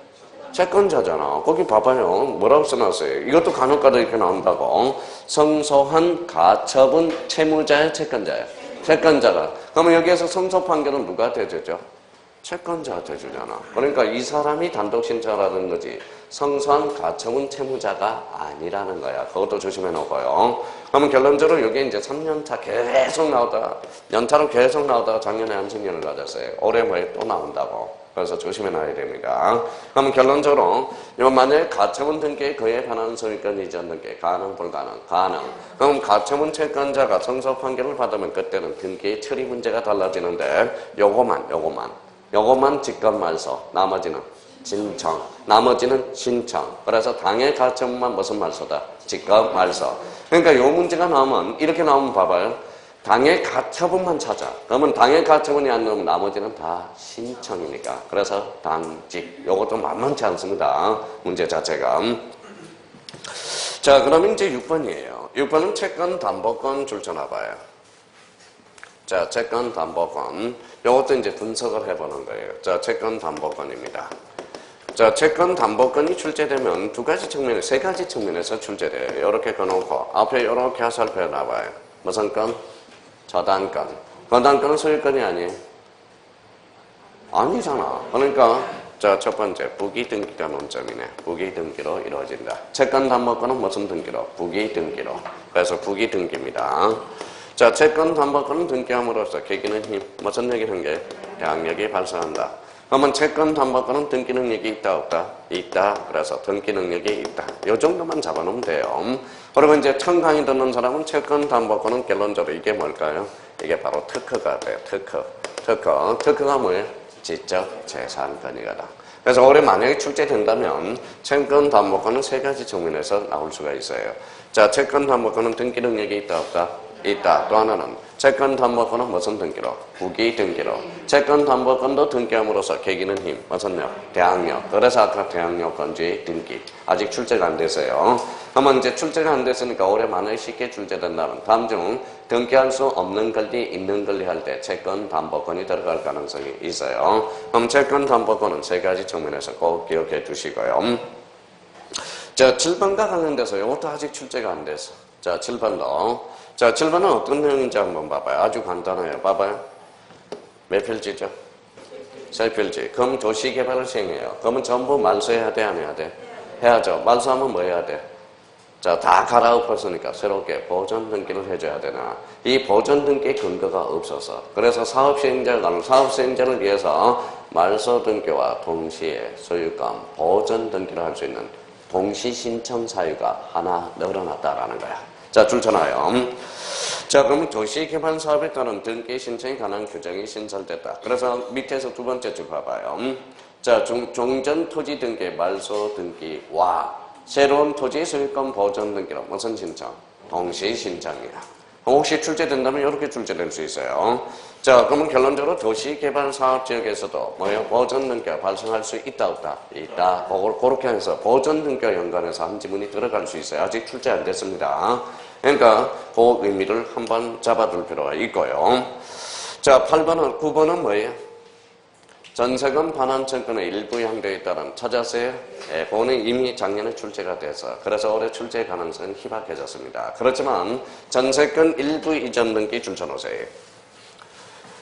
채권자잖아. 거기 봐봐요. 뭐라고 써놨어요? 이것도 간혹가다 이렇게 나온다고. 성소한 가처분 채무자예요? 채권자예요? 채권자가. 그러면 여기에서 성소 판결은 누가 대주죠? 채권자가 대주잖아. 그러니까 이 사람이 단독 신청하라는 거지. 성소한 가처분 채무자가 아니라는 거야. 그것도 조심해 놓고요. 그러면 결론적으로 이게 이제 3년차 계속 나오다가, 연차로 계속 나오다가 작년에 안승연을 가졌어요. 올해 뭐에 또 나온다고. 그래서 조심해 놔야 됩니다. 그럼 결론적으로 만약에 가처분 등기에 그에 관한 소유권 이전 등기 가능 불가능? 가능. 그럼 가처분 채권자가 성소 판결을 받으면 그때는 등기의 처리 문제가 달라지는데 요거만 직권 말소, 나머지는 신청, 나머지는 신청. 그래서 당해 가처분만 무슨 말소다? 직권 말소. 그러니까 요 문제가 나오면 이렇게 나오면 봐봐요. 당해 가처분만 찾아. 그러면 당해 가처분이 안 나오면 나머지는 다 신청이니까. 그래서 당직. 요것도 만만치 않습니다. 문제 자체가. 자, 그럼 이제 6번이에요. 6번은 채권 담보권 줄쳐놔봐요. 자, 채권 담보권. 요것도 이제 분석을 해보는 거예요. 자, 채권 담보권입니다. 자, 채권 담보권이 출제되면 세 가지 측면에서 출제돼요. 이렇게 꺼놓고 앞에 이렇게 살펴놔봐요. 무슨 건? 저당권. 저당권은 소유권이 아니에요? 아니잖아. 그러니까 자, 첫 번째 부기 등기가 논점이네. 부기 등기로 이루어진다. 채권 담보권은 무슨 등기로? 부기 등기로. 그래서 부기 등기입니다. 자, 채권 담보권은 등기함으로써 계기는 힘. 무슨 얘기를 한 게? 대항력이 발생한다. 그러면 채권 담보권은 등기 능력이 있다 없다? 있다. 그래서 등기 능력이 있다. 요 정도만 잡아놓으면 돼요. 그리고 이제 처음 강의 듣는 사람은 채권 담보권은 결론적으로 이게 뭘까요? 이게 바로 특허가 돼요. 특허가 뭐예요? 지적 재산 권익이다. 그래서 올해 만약에 출제된다면 채권 담보권은 세 가지 측면에서 나올 수가 있어요. 자, 채권 담보권은 등기 능력이 있다 없다? 있다. 또 하나는 채권 담보권은 무슨 등기로? 부기 등기로. 채권 담보권도 등기함으로써 계기는 힘. 무슨요? 대항력. 그래서 아까 대항력권주의 등기. 아직 출제가 안 됐어요. 그러면 이제 출제가 안 됐으니까 올해 만약에 쉽게 출제된다면 다음 중 등기할 수 없는 권리, 있는 권리 할 때 채권 담보권이 들어갈 가능성이 있어요. 그럼 채권 담보권은 세 가지 측면에서 꼭 기억해 두시고요. 자, 7번과 관련돼서 이것도 아직 출제가 안 됐어. 자, 7번도. 자, 7번은 어떤 내용인지 한번 봐봐요. 아주 간단해요. 봐봐요. 몇 필지죠? 세 필지. 그럼 도시개발을 시행해요. 그러면 전부 말소해야 돼, 안 해야 돼? 해야죠. 말소하면 뭐 해야 돼? 자, 다 갈아엎었으니까 새롭게 보전 등기를 해줘야 되나. 이 보전 등기의 근거가 없어서. 그래서 사업 시행자를 위해서 말소 등기와 동시에 소유권 보전 등기를 할 수 있는 동시 신청 사유가 하나 늘어났다라는 거야. 자, 줄쳐놔요. 자, 그러면 도시개발 사업에 따른 등기 신청이 관한 규정이 신설됐다. 그래서 밑에서 두 번째 줄 봐봐요. 자, 종전 토지 등기, 말소 등기와 새로운 토지 소유권 보전 등기로 무슨 신청? 동시 신청이다. 혹시 출제된다면 이렇게 출제될 수 있어요. 자, 그러면 결론적으로 도시개발 사업 지역에서도 뭐예요? 보전 등기가 발생할 수 있다 없다? 있다. 그렇게 해서 보전 등기와 연관해서 한 지문이 들어갈 수 있어요. 아직 출제 안 됐습니다. 그러니까 그 의미를 한번 잡아둘 필요가 있고요. 자, 8번은 9번은 뭐예요? 전세금 반환청구의 일부 향도에 따른 찾았어요? 예, 그거는 이미 작년에 출제가 돼서 그래서 올해 출제 가능성은 희박해졌습니다. 그렇지만 전세권 일부 이전 등기 줄쳐놓으세요.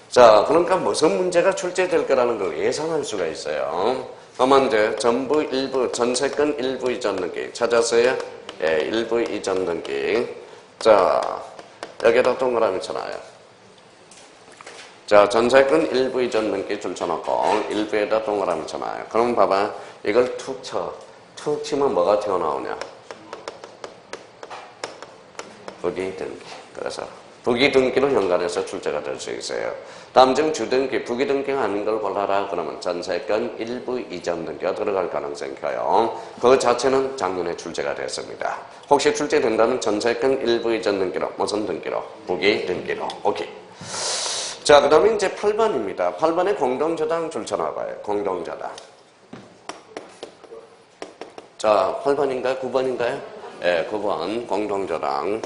자, 그러니까 무슨 문제가 출제될 거라는 걸 예상할 수가 있어요. 그러면 이제 전세권 일부 이전 등기 찾았어요? 예, 일부 이전 등기. 자, 여기에다 동그라미 쳐놔요. 자, 전세권 일부 이전 등기 줄쳐놓고 일부에다 동그라미 쳐놔요. 그럼 봐봐. 이걸 툭 쳐. 툭 치면 뭐가 튀어나오냐? 부기 등기. 그래서 부기등기로 연관해서 출제가 될 수 있어요. 다음 중 주등기, 부기등기가 아닌 걸 골라라. 그러면 전세권 일부 이전 등기가 들어갈 가능성이 커요. 그 자체는 작년에 출제가 됐습니다. 혹시 출제된다면 전세권 일부 이전 등기로, 무슨 등기로? 부기등기로. 오케이. 자, 그 다음에 이제 8번입니다. 8번에 공동저당 줄쳐놔봐요. 공동저당. 자, 8번인가요? 9번인가요? 네, 9번 공동저당.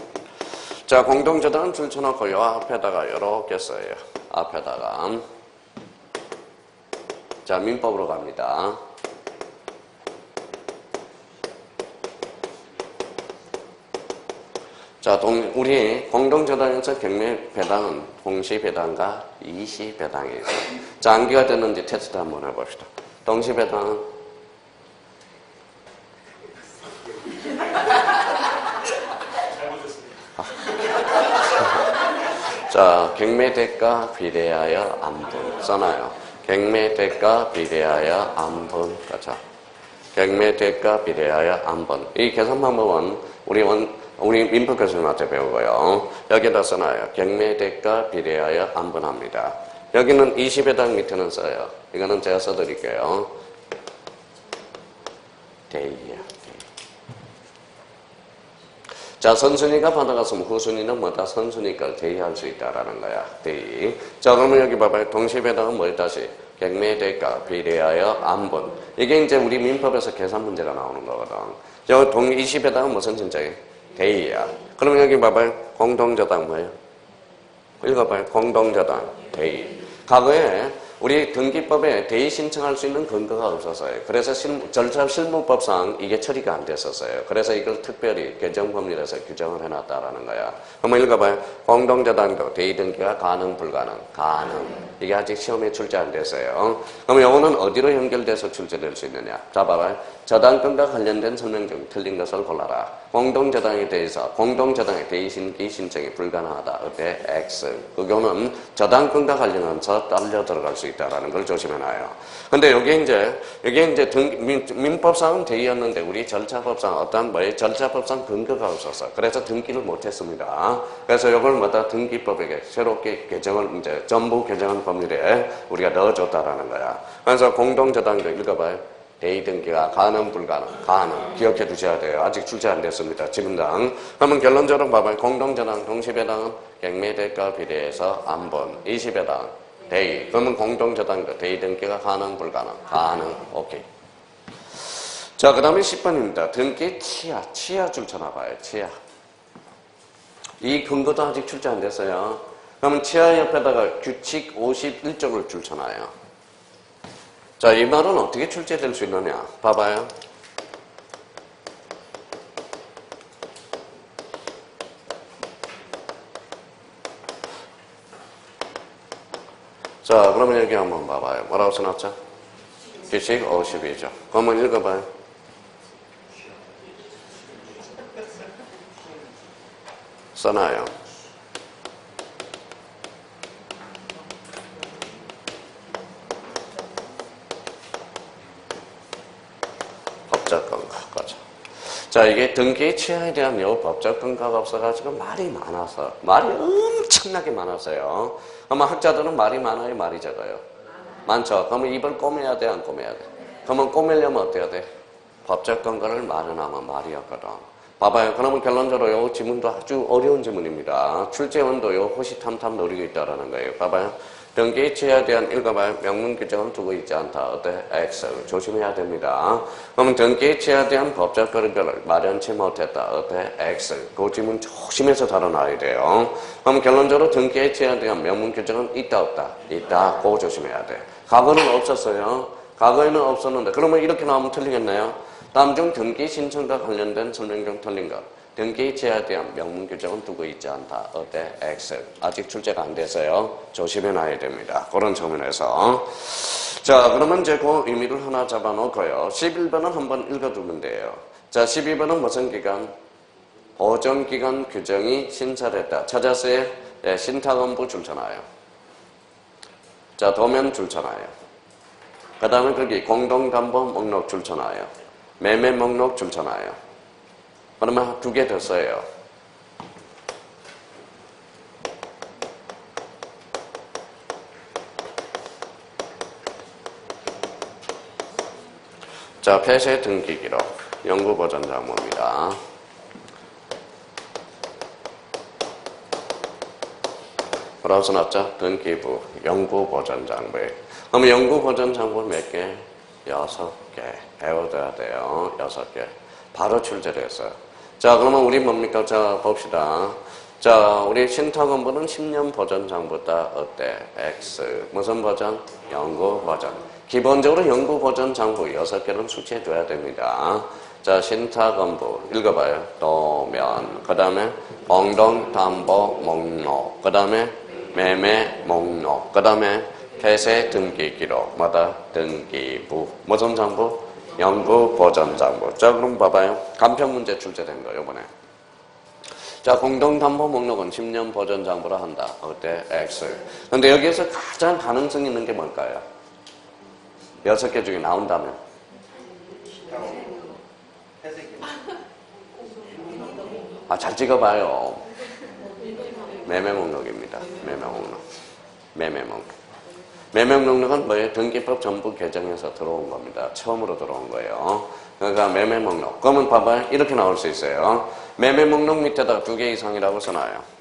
자, 공동저당은 줄쳐놓고요. 앞에다가 이렇게 써요. 앞에다가. 자, 민법으로 갑니다. 자, 우리 공동저당에서 경매배당은 동시배당과 이시배당이에요. 자, 암기가 됐는지 테스트 한번 해봅시다. 동시배당은 자, 경매대가 비례하여 암분 써놔요. 경매대가 비례하여 암분. 그렇죠. 경매대가 비례하여 암분. 이 계산 방법은 우리 민법 교수님한테 배우고요. 여기다 써놔요. 경매대가 비례하여 암분합니다. 여기는 20회당 밑에는 써요. 이거는 제가 써드릴게요. 대이야. 자, 선순위가 받아갔으면 후순위는 뭐다? 선순위 걸 대의할 수 있다라는 거야. 대의. 자, 그러면 여기 봐봐요. 동시배당은 뭘 다시? 경매대가 비례하여 암분. 이게 이제 우리 민법에서 계산 문제가 나오는 거거든. 저 동이시배당은 무슨 진짜예요? 대의야. 그러면 여기 봐봐요. 공동저당 뭐예요? 읽어봐요. 공동저당. 대의. 과거에 우리 등기법에 대의 신청할 수 있는 근거가 없었어요. 그래서 절차 실무법상 이게 처리가 안 됐었어요. 그래서 이걸 특별히 개정법률에서 규정을 해놨다라는 거야. 한번 읽어봐요. 공동저당도 대의 등기가 가능, 불가능? 가능. 이게 아직 시험에 출제 안 됐어요. 그럼 요거는 어디로 연결돼서 출제될 수 있느냐? 자, 봐봐요. 저당권과 관련된 설명 중 틀린 것을 골라라. 공동저당에 대해서 공동저당의 대의 신청이 불가능하다. 어때? X. 그거는 저당권과 관련해서 딸려 들어갈 수 있다라는 걸 조심해놔요. 근데 여기 이제 민법상은 대의였는데 우리 절차법상 어떤 절차법상 근거가 없었어. 그래서 등기를 못했습니다. 그래서 이걸 뭐다 등기법에게 새롭게 개정을 이제 전부 개정한 법률에 우리가 넣어줬다라는 거야. 그래서 공동저당도 읽어봐요. 대의 등기가 가능, 불가능? 가능. 기억해 두셔야 돼요. 아직 출제 안 됐습니다. 지금당. 그러면 결론적으로 봐봐요. 공동저당, 동시배당은 경매대가 비례해서 암분. 이시배당, 대의. 그러면 공동저당도 대의 등기가 가능, 불가능? 가능. 오케이. 자, 그 다음에 10번입니다. 등기 치하. 치하 줄쳐놔봐요. 치하. 이 근거도 아직 출제 안 됐어요. 그러면 치하 옆에다가 규칙 51조를 줄쳐놔요. 자, 이 말은 어떻게 출제될 수 있느냐? 봐봐요. 자, 그러면 여기 한번 봐봐요. 뭐라고 써놨죠? 규칙 52조. 한번 읽어봐요. 써놔요. 법적 근거죠. 자, 이게 등기 치하에 대한 법적 근거가 없어가지고 말이 엄청나게 많았어요. 그러면 학자들은 말이 많아요, 말이 적어요? 많죠. 그러면 입을 꼬매야 돼, 안 꼬매야 돼? 그러면 꼬매려면 어떻게 해야 돼? 법적 근거를 마련하면 말이었거든. 봐봐요. 그러면 결론적으로 이 지문도 아주 어려운 지문입니다. 출제원도 호시탐탐 노리고 있다라는 거예요. 봐봐요. 등기 치하에 대한 읽어봐요. 명문 규정은 두고 있지 않다. 어때? X. 조심해야 됩니다. 그러면 등기 치하에 대한 법적 근거를 마련치 못했다. 어때? X. 그 지문 조심해서 다뤄놔야 돼요. 그럼 결론적으로 등기 치하에 대한 명문 규정은 있다, 없다? 있다. 그거 조심해야 돼. 과거는 없었어요. 과거에는 없었는데 그러면 이렇게 나오면 틀리겠네요. 다음 중 등기 신청과 관련된 설명 중 틀린 것. 등기 제하에 대한 명문 규정은 두고 있지 않다. 어때? X. 아직 출제가 안 돼서요. 조심해 놔야 됩니다. 그런 측면에서. 자, 그러면 이제 그 의미를 하나 잡아놓고요. 11번은 한번 읽어두면 돼요. 자, 12번은 무슨 기간? 보존기간 규정이 신설했다. 찾았어요? 네, 신탁원부 줄쳐놔요. 자, 도면 줄쳐놔요. 그 다음에 거기 공동담보 목록 줄쳐놔요. 매매 목록 줄쳐놔요. 그러면 두 개 더 써요. 자, 폐쇄 등기 기록. 연구 보전 장부입니다. 뭐라고 써놨죠? 등기부, 연구 보전 장부에. 그럼 연구 보전 장부 몇 개? 6개. 배워둬야 돼요. 6개. 바로 출제를 했어요. 자, 그러면 우리 뭡니까? 자, 봅시다. 자, 우리 신탁원부는 10년 버전 장부다. 어때? X. 무슨 버전? 연구 버전. 기본적으로 연구 버전 장부 6개는 숙지해줘야 됩니다. 자, 신탁원부. 읽어봐요. 도면. 그 다음에 공동담보 목록. 그 다음에 매매 목록. 그 다음에 폐쇄 등기 기록. 마다 등기부. 무슨 장부? 연구 보전 장부. 자, 그럼 봐봐요. 간편 문제 출제된 거, 요번에. 자, 공동담보 목록은 10년 보전 장부라 한다. 어때? X. 근데 여기에서 가장 가능성 있는 게 뭘까요? 6개 중에 나온다면? 아, 잘 찍어봐요. 매매 목록입니다. 매매 목록. 매매 목록. 매매 목록은 뭐예요? 등기법 전부 개정해서 들어온 겁니다. 처음으로 들어온 거예요. 그러니까 매매 목록. 그러면 봐봐요. 이렇게 나올 수 있어요. 매매 목록 밑에다가 2개 이상이라고 써놔요.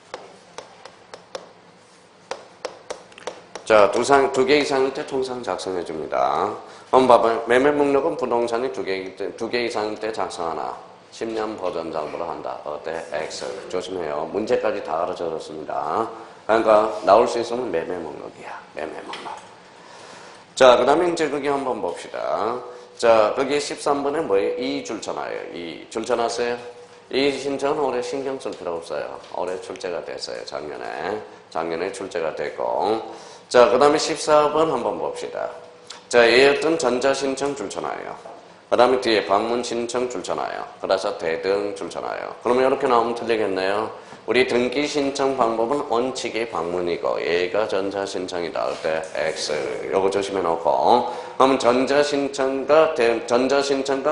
자, 2개 이상일 때 통상 작성해 줍니다. 한번 봐봐요. 매매 목록은 부동산이 2개 이상일 때 작성하나. 10년 버전 장부로 한다. 어때? X. 조심해요. 문제까지 다 가르쳐줬습니다. 그러니까 나올 수 있으면 매매 목록이야. 매매 목록. 자, 그 다음에 이제 거기 한번 봅시다. 자, 거기 13번에 뭐예요? 2 줄쳐놔요. 2. 줄쳐놨어요? 이 신청은 올해 신경 쓸 필요 없어요. 올해 출제가 됐어요. 작년에 출제가 됐고. 자, 그 다음에 14번 한번 봅시다. 자, 얘였던 전자신청 줄쳐놔요. 그 다음에 뒤에 방문신청 줄쳐놔요. 그래서 대등 줄쳐놔요. 그러면 이렇게 나오면 틀리겠네요. 우리 등기신청 방법은 원칙이 방문이고 얘가 전자신청이다. 그때 X. 요거 조심해 놓고. 그러면 전자신청과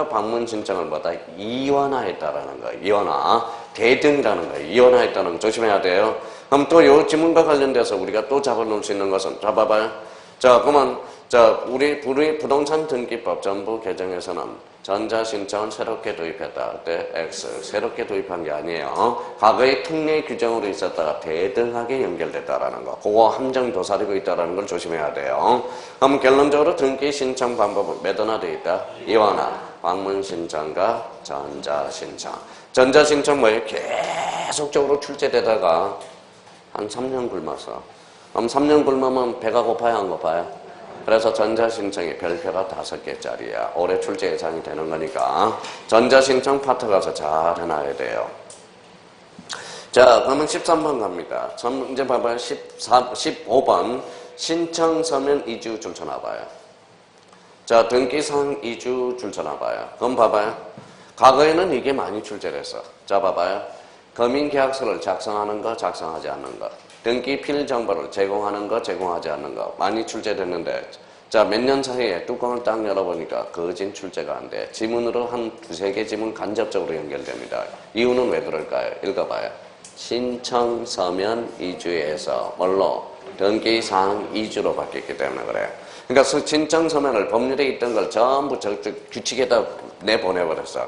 방문신청을 뭐다? 이원화했다라는 거예요. 이원화. 대등이라는 거예요. 이원화했다는 거 조심해야 돼요. 그럼 또 요 지문과 관련돼서 우리가 또 잡아놓을 수 있는 것은 잡아봐요. 자, 그러면 자, 우리 부동산 등기법 전부 개정에서는 전자신청을 새롭게 도입했다. 그때 X. 새롭게 도입한 게 아니에요. 과거의 특례 규정으로 있었다가 대등하게 연결됐다라는 거. 그거 함정 도사리고 있다라는 걸 조심해야 돼요. 그럼 결론적으로 등기신청 방법은 몇 원화 되어 있다? 이원화. 방문신청과 전자신청. 전자신청 뭐예요? 계속적으로 출제되다가 한 3년 굶었어. 그럼 3년 굶으면 배가 고파요, 안 고파요? 그래서 전자신청이 별표가 5개짜리야. 올해 출제 예상이 되는 거니까 전자신청 파트 가서 잘 해놔야 돼요. 자, 그러면 13번 갑니다. 이제 봐봐요. 15번 신청서면 2주 줄쳐놔봐요. 자, 등기상 2주 줄쳐놔봐요. 그럼 봐봐요. 과거에는 이게 많이 출제됐어. 자, 봐봐요. 검인계약서를 작성하는 거, 작성하지 않는 거. 등기필 정보를 제공하는 거, 제공하지 않는 거. 많이 출제됐는데, 자, 몇 년 사이에 뚜껑을 딱 열어보니까 거진 출제가 안 돼. 지문으로 한 2-3개 지문 간접적으로 연결됩니다. 이유는 왜 그럴까요? 읽어봐요. 신청 서면 2주에서 뭘로? 등기사항 2주로 바뀌었기 때문에 그래요. 그러니까 신청 서면을 법률에 있던 걸 전부 규칙에다 내보내버렸어.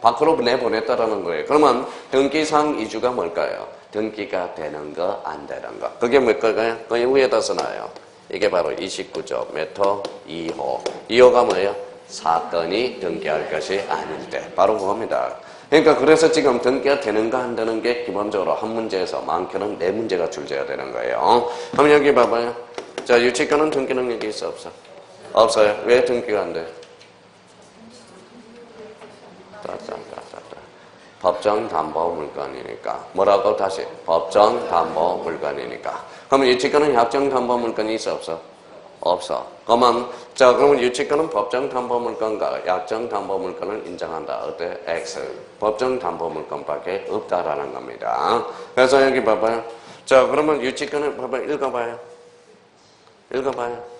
밖으로 내보냈다라는 거예요. 그러면 등기사항 2주가 뭘까요? 등기가 되는 거, 안 되는 거. 그게 뭘까요? 그 위에다 써놔요. 이게 바로 29조, 메토 2호. 2호가 뭐예요? 사건이 등기할 것이 아닐 때. 바로 그겁니다. 그러니까 그래서 지금 등기가 되는가 안 되는 게 기본적으로 한 문제에서 많게는 4문제가 출제가 되는 거예요. 그럼 여기 봐봐요. 자, 유치권은 등기 능력이 있어, 없어? 없어요. 왜 등기가 안 돼? 법정담보물건이니까. 뭐라고 다시? 법정담보물건이니까. 그러면 유치권은 약정담보물건이 있어, 없어? 없어. 그러면 유치권은 법정담보물건과 약정담보물건을 인정한다. 어때? X. 법정담보물건밖에 없다라는 겁니다. 그래서 여기 봐봐요. 자, 그러면 유치권을 봐봐요. 읽어봐요.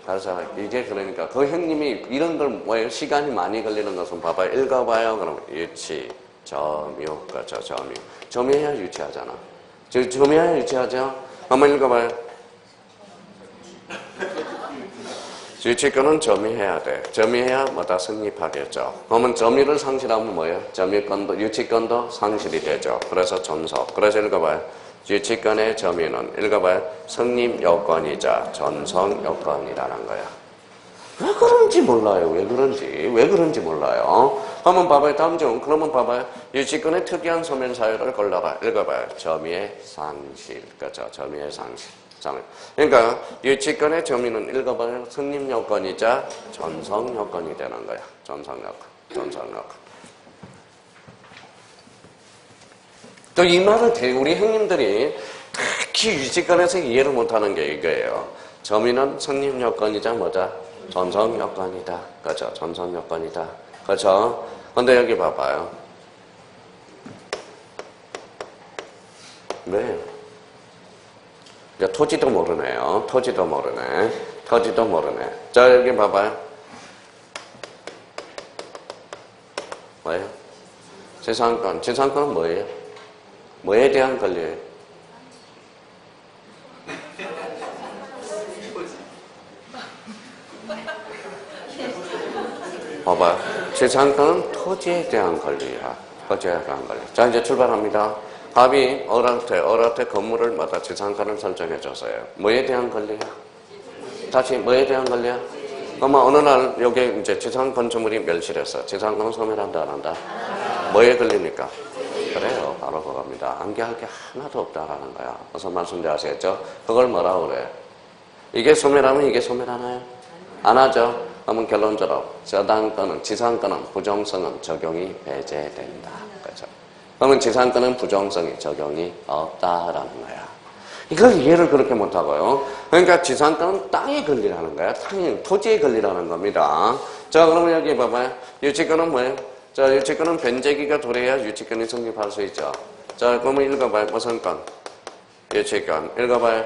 그래서 이게 그러니까 그 형님이 이런 걸 뭐예요? 시간이 많이 걸리는 것은 봐봐요. 읽어봐요. 그러면 유치, 점유, 그렇죠, 점유. 점유해야 유치하잖아. 점유해야 유치하죠? 한번 읽어봐요. 유치권은 점유해야 돼. 점유해야 뭐다 성립하겠죠. 그러면 점유를 상실하면 뭐예요? 점유권도, 유치권도 상실이 되죠. 그래서 전속. 그래서 읽어봐요. 유치권의 점유는 읽어봐요. 성립 요건이자 전속 요건이라는 거야. 왜 그런지 몰라요. 왜 그런지 몰라요. 한번 봐봐요. 다음 중. 그러면 봐봐요. 유치권의 특이한 소멸 사유를 골라봐. 읽어봐요. 점유의 상실. 그렇죠. 점유의 상실. 그러니까 유치권의 점유는 읽어봐요. 성립 요건이자 전속 요건이 되는 거야. 전속 요건. 또 이 말을 우리 형님들이 특히 유치권에서 이해를 못하는 게 이거예요. 점유는 성립 요건이자 뭐다? 전속 요건이다. 그렇죠. 전속 요건이다. 그렇죠. 근데 여기 봐봐요. 네. 토지도 모르네요. 토지도 모르네. 자, 여기 봐봐요. 뭐예요? 재산권. 재산권은 뭐예요? 뭐에 대한 권리예요? 봐봐요. 재산권은 토지에 대한 권리야. 토지에 대한 권리. 자, 이제 출발합니다. 갑이 어른한테 건물을 마다 재산권을 설정해 줬어요. 뭐에 대한 권리야? 다시 뭐에 대한 권리야? 그러면 어느 날 여기 이제 재산 건축물이 멸실했어. 재산권은 소멸한다 안 한다? 뭐에 걸립니까? 그래요. 바로 그겁니다. 암기할 게 하나도 없다라는 거야. 무슨 말씀인지 아시겠죠? 그걸 뭐라고 그래? 이게 소멸하면 이게 소멸하나요? 안 하죠? 그러면 결론적으로 저당권은 지상권은 부정성은 적용이 배제된다. 그렇죠? 그러면 지상권은 부정성이 적용이 없다라는 거야. 이걸 이해를 그렇게 못하고요. 그러니까 지상권은 땅에 권리라는 거야. 토지에 권리라는 겁니다. 자, 그러면 여기 봐봐요. 유치권은 뭐예요? 자, 유치권은 변제기가 도래야 유치권이 성립할 수 있죠. 자, 그러면 읽어봐요. 무슨 건? 유치권. 읽어봐요.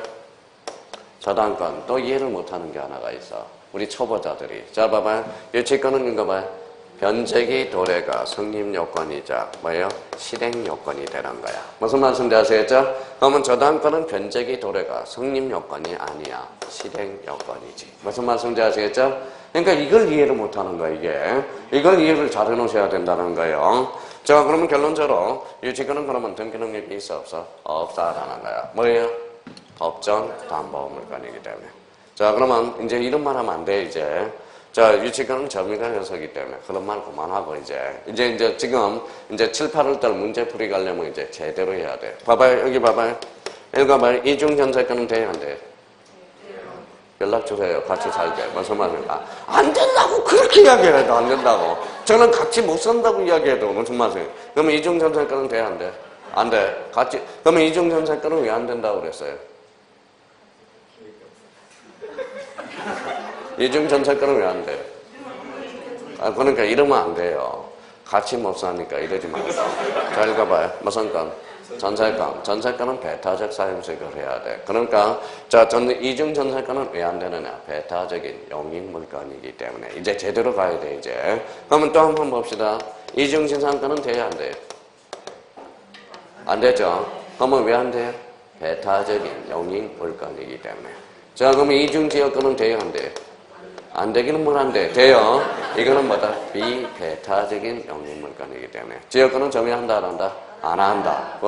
저당권. 또 이해를 못하는 게 하나가 있어. 우리 초보자들이. 자, 봐봐요. 유치권은 읽어봐요. 변제기 도래가 성립 요건이자 뭐예요? 실행 요건이 되는 거야. 무슨 말씀인지 아시겠죠? 그러면 저당권은 변제기 도래가 성립 요건이 아니야. 실행 요건이지. 무슨 말씀인지 아시겠죠? 그러니까 이걸 이해를 못하는 거야, 이게. 이걸 이해를 잘 해놓으셔야 된다는 거예요. 자, 그러면 결론적으로 유치권은 그러면 등기 능력이 있어 없어? 없다라는 거야. 뭐예요? 법정 담보 물건이기 때문에. 자, 그러면 이제 이런 말 하면 안 돼, 이제. 자, 유치권은 점유가 녀석이기 때문에 그런 말 그만하고 이제 지금 이제 7, 8월 달 문제 풀이 가려면 이제 제대로 해야 돼. 봐봐요. 여기 봐봐요. 읽어봐요. 이중 전세권은 돼요, 안 돼요? 연락 주세요. 같이 살게. 무슨 말입니까? 안 된다고 그렇게 이야기해도 안 된다고. 저는 같이 못 산다고 이야기해도 무슨 말이에요? 그러면 이중 전세권은 돼요, 안 돼? 안 돼. 같이. 그러면 이중 전세권은 왜 안 된다고 그랬어요? 이중 전세권은 왜 안 돼요? 그러니까 이러면 안 돼요. 같이 못 사니까 이러지 말고. 자, 읽어봐요. 무슨 건? 전세권. 전세권은 배타적 사용식을 해야 돼. 그러니까, 자, 이중 전세권은 왜 안 되느냐? 배타적인 용익 물건이기 때문에. 이제 제대로 가야 돼, 이제. 그러면 또 한 번 봅시다. 이중 지상권은 돼야 안 돼요? 안 되죠? 그러면 왜 안 돼요? 배타적인 용익 물건이기 때문에. 자, 그러면 이중 지역권은 돼요, 안 돼요? 안 되기는 뭘 안 돼? 돼요. 이거는 뭐다? 비배타적인 용익물건이기 때문에. 지역권은 점유한다, 안 한다? 안 한다.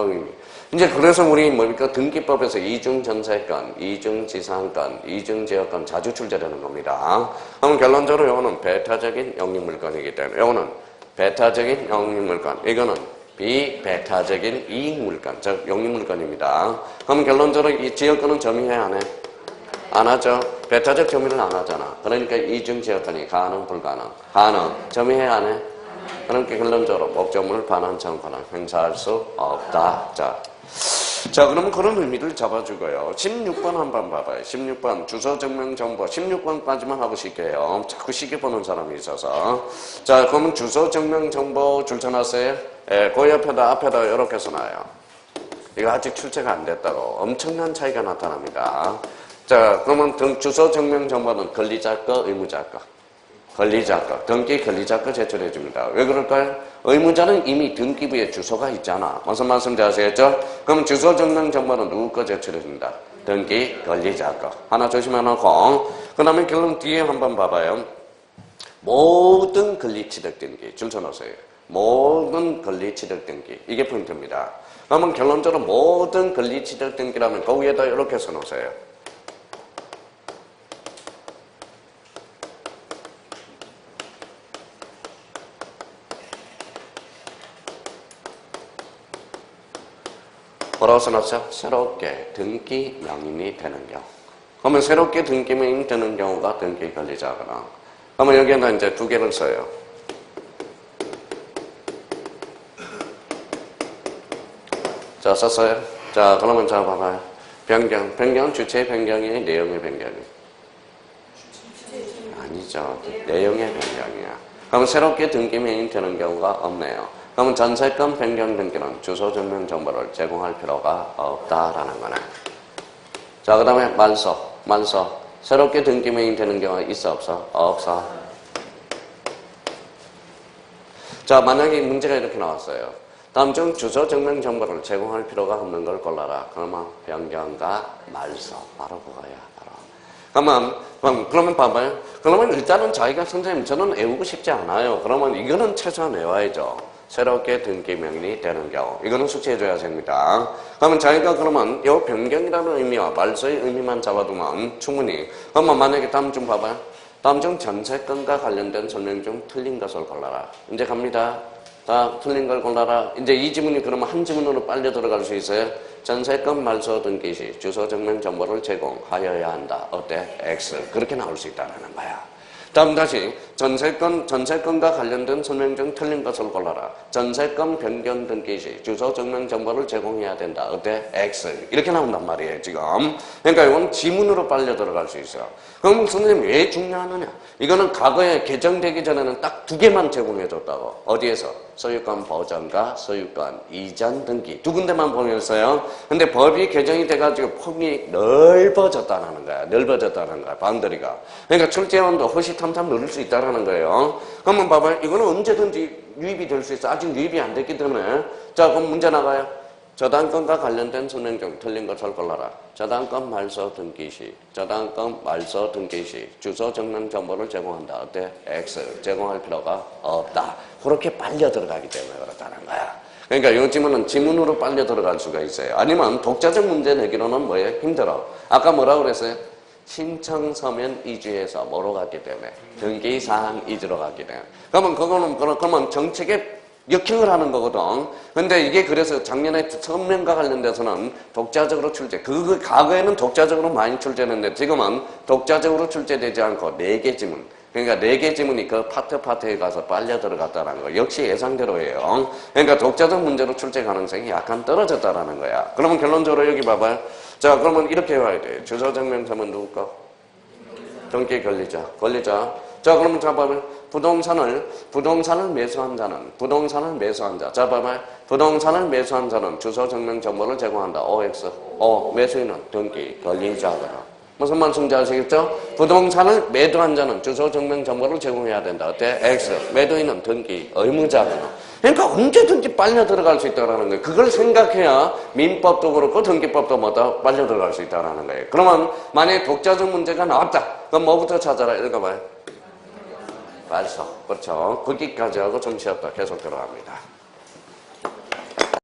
이제 그래서 우리 뭡니까? 등기법에서 이중전세권, 이중지상권, 이중지역권 자주 출제되는 겁니다. 그럼 결론적으로 이거는 배타적인 용익물건이기 때문에. 이거는 배타적인 용익물건. 이거는 비배타적인 이익물건, 즉 용익물건입니다. 그럼 결론적으로 이 지역권은 점유해야 안 해? 안 하죠. 배타적 점유는 안 하잖아. 그러니까 이중 지역권이 가능, 불가능? 가능. 점유해 안 해? 그러니까 결론적으로 목적물 반환 청구는 행사할 수 없다. 자, 그러면 그런 의미를 잡아주고요. 16번 한번 봐봐요. 16번 주소 증명 정보. 16번까지만 하고 쉴게요. 자꾸 시계 보는 사람이 있어서. 자, 그러면 주소 증명 정보 줄 쳐놨어요? 예, 그 옆에다 앞에다 이렇게 써놔요. 이거 아직 출제가 안 됐다고. 엄청난 차이가 나타납니다. 자, 그러면 주소 증명 정보는 권리자 거, 의무자 거. 권리자 거. 등기 권리자 거 제출해 줍니다. 왜 그럴까요? 의무자는 이미 등기부에 주소가 있잖아. 무슨 말씀인지 아시겠죠? 그럼 주소 증명 정보는 누구 거 제출해 줍니다? 등기 권리자 거. 하나 조심해놓고 그 다음에 결론 뒤에 한번 봐봐요. 모든 권리취득 등기 줄 쳐놓으세요. 모든 권리취득 등기 이게 포인트입니다. 그러면 결론적으로 모든 권리취득 등기라면 그 위에다 이렇게 써놓으세요. 뭐라고 써놨죠? 새롭게 등기 명인이 되는 경우. 그러면 새롭게 등기 명인이 되는 경우가 등기 권리자거나. 그러면 여기에는 이제 두 개를 써요. 자, 썼어요. 자, 그러면 자, 봐봐요. 변경. 변경은 주체의 변경이 내용의 변경이. 아니죠. 내용의 변경이야. 그러면 새롭게 등기 명인이 되는 경우가 없네요. 그러면 전세권 변경 등기는 주소 증명 정보를 제공할 필요가 없다라는 거네. 자, 그 다음에 만서. 새롭게 등기 명인이 되는 경우가 있어, 없어? 없어. 자, 만약에 문제가 이렇게 나왔어요. 다음 중 주소 증명 정보를 제공할 필요가 없는 걸 골라라. 그러면 변경과 말소. 바로 그거야, 바로. 그러면 봐봐요. 그러면 일단은 자기가 선생님, 저는 외우고 싶지 않아요. 그러면 이거는 최소한 외워야죠. 새롭게 등기 명인이 되는 경우. 이거는 숙지해줘야 됩니다. 그러면 자기가 그러면 이 변경이라는 의미와 말소의 의미만 잡아두면 충분히. 그러면 만약에 다음 중 봐봐요. 다음 중 전세권과 관련된 설명 중 틀린 것을 골라라. 이제 갑니다. 자, 틀린 걸 골라라. 이제 이 지문이 그러면 한 지문으로 빨려 들어갈 수 있어요. 전세권 말소 등기 시 주소 증명 정보를 제공하여야 한다. 어때? X. 그렇게 나올 수 있다는 거야. 다음 다시 전세권과 관련된 설명 중 틀린 것을 골라라. 전세권 변경 등기 시 주소 증명 정보를 제공해야 된다. 어때? X. 이렇게 나온단 말이에요, 지금. 그러니까 이건 지문으로 빨려 들어갈 수 있어요. 그럼 선생님 왜 중요하느냐? 이거는 과거에 개정되기 전에는 딱 두 개만 제공해줬다고. 어디에서? 소유권 보전과 소유권 이전 등기. 두 군데만 보냈어요. 근데 법이 개정이 돼가지고 폭이 넓어졌다는 거야. 넓어졌다는 거야. 바운더리가. 그러니까 출제원도 호시탐탐 누릴 수 있다는 거예요. 그러면 봐봐요. 이거는 언제든지 유입이 될 수 있어. 아직 유입이 안 됐기 때문에. 자, 그럼 문제 나가요. 저당권과 관련된 설명 중 틀린 것을 골라라. 저당권 말소 등기 시 주소 증명 정보를 제공한다. 어때? X. 제공할 필요가 없다. 그렇게 빨려 들어가기 때문에 그렇다는 거야. 그러니까 이 지문은 지문으로 빨려 들어갈 수가 있어요. 아니면 독자적 문제 내기로는 뭐예요? 힘들어. 아까 뭐라고 그랬어요? 신청 서면 이주에서 뭐로 갔기 때문에 등기사항 이주로 갔기 때문에. 그러면 정책에 역행을 하는 거거든. 근데 이게 그래서 작년에 서면과 관련돼서는 독자적으로 출제. 과거에는 독자적으로 많이 출제했는데 지금은 독자적으로 출제되지 않고 4개 지문. 그러니까 4개 지문이 그 파트에 가서 빨려 들어갔다는 거. 역시 예상대로예요. 그러니까 독자적 문제로 출제 가능성이 약간 떨어졌다라는 거야. 그러면 결론적으로 여기 봐봐요. 자, 그러면 이렇게 해봐야 돼. 주소 증명서면 누구 거? 등기 권리자. 자, 그러면 자, 봐봐요. 부동산을 매수한 자. 자, 봐봐요. 부동산을 매수한 자는 주소 증명 정보를 제공한다. OX. 매수인은 등기 권리자거나. 무슨 말씀인지 아시겠죠? 부동산을 매도한 자는 주소 증명 정보를 제공해야 된다. 어때? X. 매도인은 등기 의무자거나. 그러니까 언제든지 빨려 들어갈 수 있다는 거예요. 그걸 생각해야 민법도 그렇고 등기법도 뭐다 빨려 들어갈 수 있다는 거예요. 그러면 만약에 독자적 문제가 나왔다. 그럼 뭐부터 찾아라? 읽어봐요. 말소. 그렇죠. 거기까지 하고 좀 쉬었다. 계속 들어갑니다.